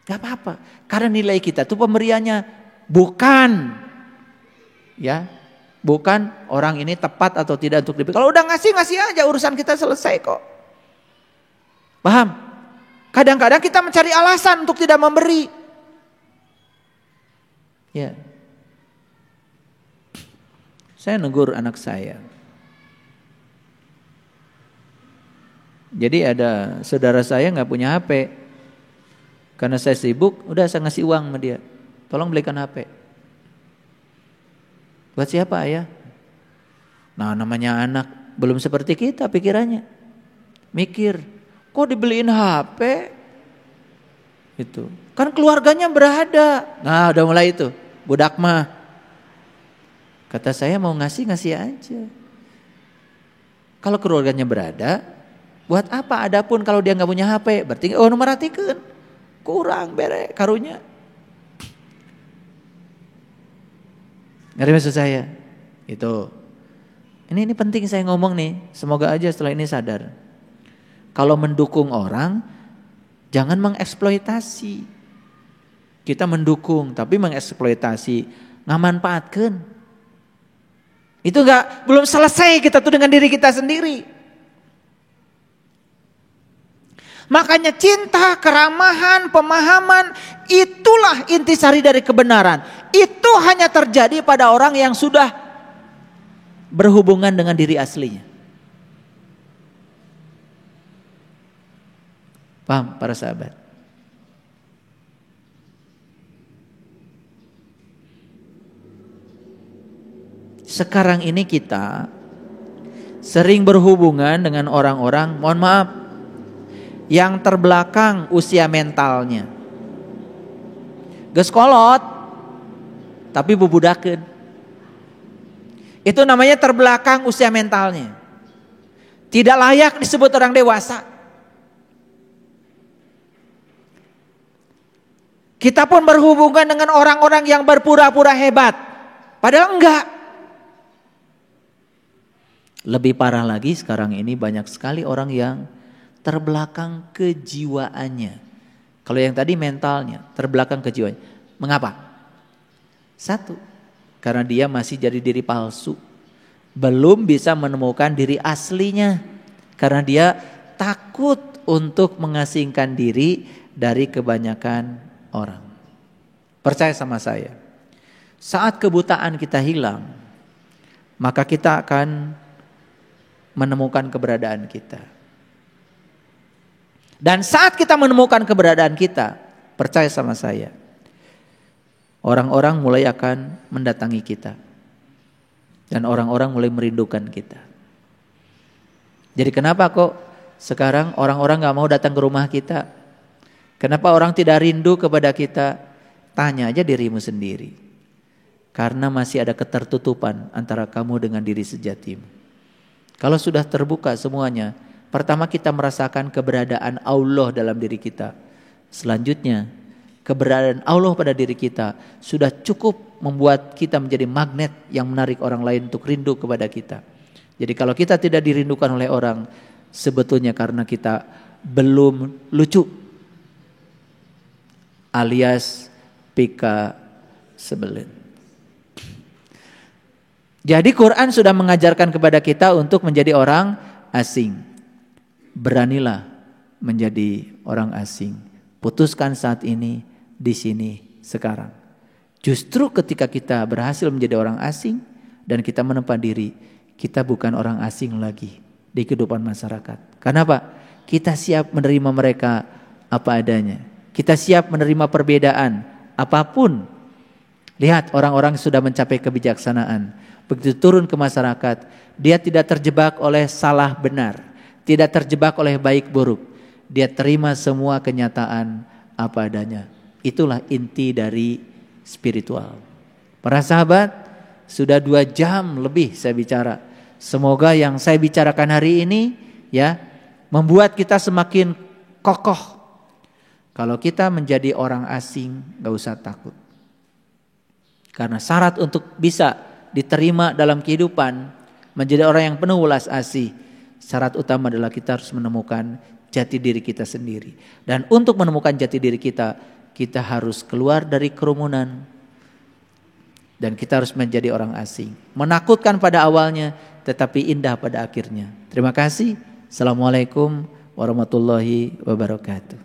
Gak apa-apa. Karena nilai kita tuh pemberiannya bukan orang ini tepat atau tidak untuk diberi. Kalau udah ngasih aja, urusan kita selesai kok. Paham? Kadang-kadang kita mencari alasan untuk tidak memberi. Ya. Saya negur anak saya. Jadi ada saudara saya nggak punya HP. Karena saya sibuk, udah saya ngasih uang sama dia. Tolong belikan HP. Buat siapa ayah? Nah namanya anak, belum seperti kita pikirannya. Mikir, kok dibeliin HP? Itu kan keluarganya berada. Nah udah mulai itu, budak mah. Kata saya mau ngasih aja. Kalau keluarganya berada, buat apa? Adapun kalau dia nggak punya HP, berarti merhatikan. Kurang bere karunya. Ngerti maksud saya? Itu. Ini penting saya ngomong nih. Semoga aja setelah ini sadar. Kalau mendukung orang, jangan mengeksploitasi. Kita mendukung tapi mengeksploitasi, ngamanfaatkan. Itu belum selesai kita tuh dengan diri kita sendiri. Makanya cinta, keramahan, pemahaman, itulah intisari dari kebenaran. Itu hanya terjadi pada orang yang sudah berhubungan dengan diri aslinya. Paham para sahabat? Sekarang ini kita sering berhubungan dengan orang-orang, mohon maaf, yang terbelakang usia mentalnya. Geus kolot tapi bubudakeun. Itu namanya terbelakang usia mentalnya. Tidak layak disebut orang dewasa. Kita pun berhubungan dengan orang-orang yang berpura-pura hebat, padahal enggak. Lebih parah lagi sekarang ini banyak sekali orang yang terbelakang kejiwaannya. Kalau yang tadi mentalnya, terbelakang kejiwaannya. Mengapa? Satu, karena dia masih jadi diri palsu. belum bisa menemukan diri aslinya karena dia takut untuk mengasingkan diri dari kebanyakan orang. Percaya sama saya, saat kebutaan kita hilang, maka kita akan menemukan keberadaan kita. Dan saat kita menemukan keberadaan kita, percaya sama saya, orang-orang mulai akan mendatangi kita. Dan orang-orang mulai merindukan kita. Jadi kenapa kok sekarang orang-orang gak mau datang ke rumah kita? Kenapa orang tidak rindu kepada kita? Tanya aja dirimu sendiri. Karena masih ada ketertutupan antara kamu dengan diri sejatimu. Kalau sudah terbuka semuanya, pertama kita merasakan keberadaan Allah dalam diri kita. Selanjutnya, keberadaan Allah pada diri kita sudah cukup membuat kita menjadi magnet yang menarik orang lain untuk rindu kepada kita. Jadi kalau kita tidak dirindukan oleh orang, sebetulnya karena kita belum lucu, alias pika sebelin. Jadi Quran sudah mengajarkan kepada kita untuk menjadi orang asing. Beranilah menjadi orang asing. Putuskan saat ini, di sini, sekarang. Justru ketika kita berhasil menjadi orang asing dan kita menempa diri, kita bukan orang asing lagi di kehidupan masyarakat. Kenapa? Kita siap menerima mereka apa adanya. Kita siap menerima perbedaan apapun. Lihat orang-orang sudah mencapai kebijaksanaan. Begitu turun ke masyarakat, dia tidak terjebak oleh salah benar, tidak terjebak oleh baik buruk. Dia terima semua kenyataan apa adanya. Itulah inti dari spiritual. Para sahabat, sudah 2 jam lebih saya bicara. Semoga yang saya bicarakan hari ini ya membuat kita semakin kokoh. Kalau kita menjadi orang asing, gak usah takut. Karena syarat untuk bisa diterima dalam kehidupan, menjadi orang yang penuh welas asih, syarat utama adalah kita harus menemukan jati diri kita sendiri. Dan untuk menemukan jati diri kita, kita harus keluar dari kerumunan dan kita harus menjadi orang asing. Menakutkan pada awalnya, tetapi indah pada akhirnya. Terima kasih. Assalamualaikum warahmatullahi wabarakatuh.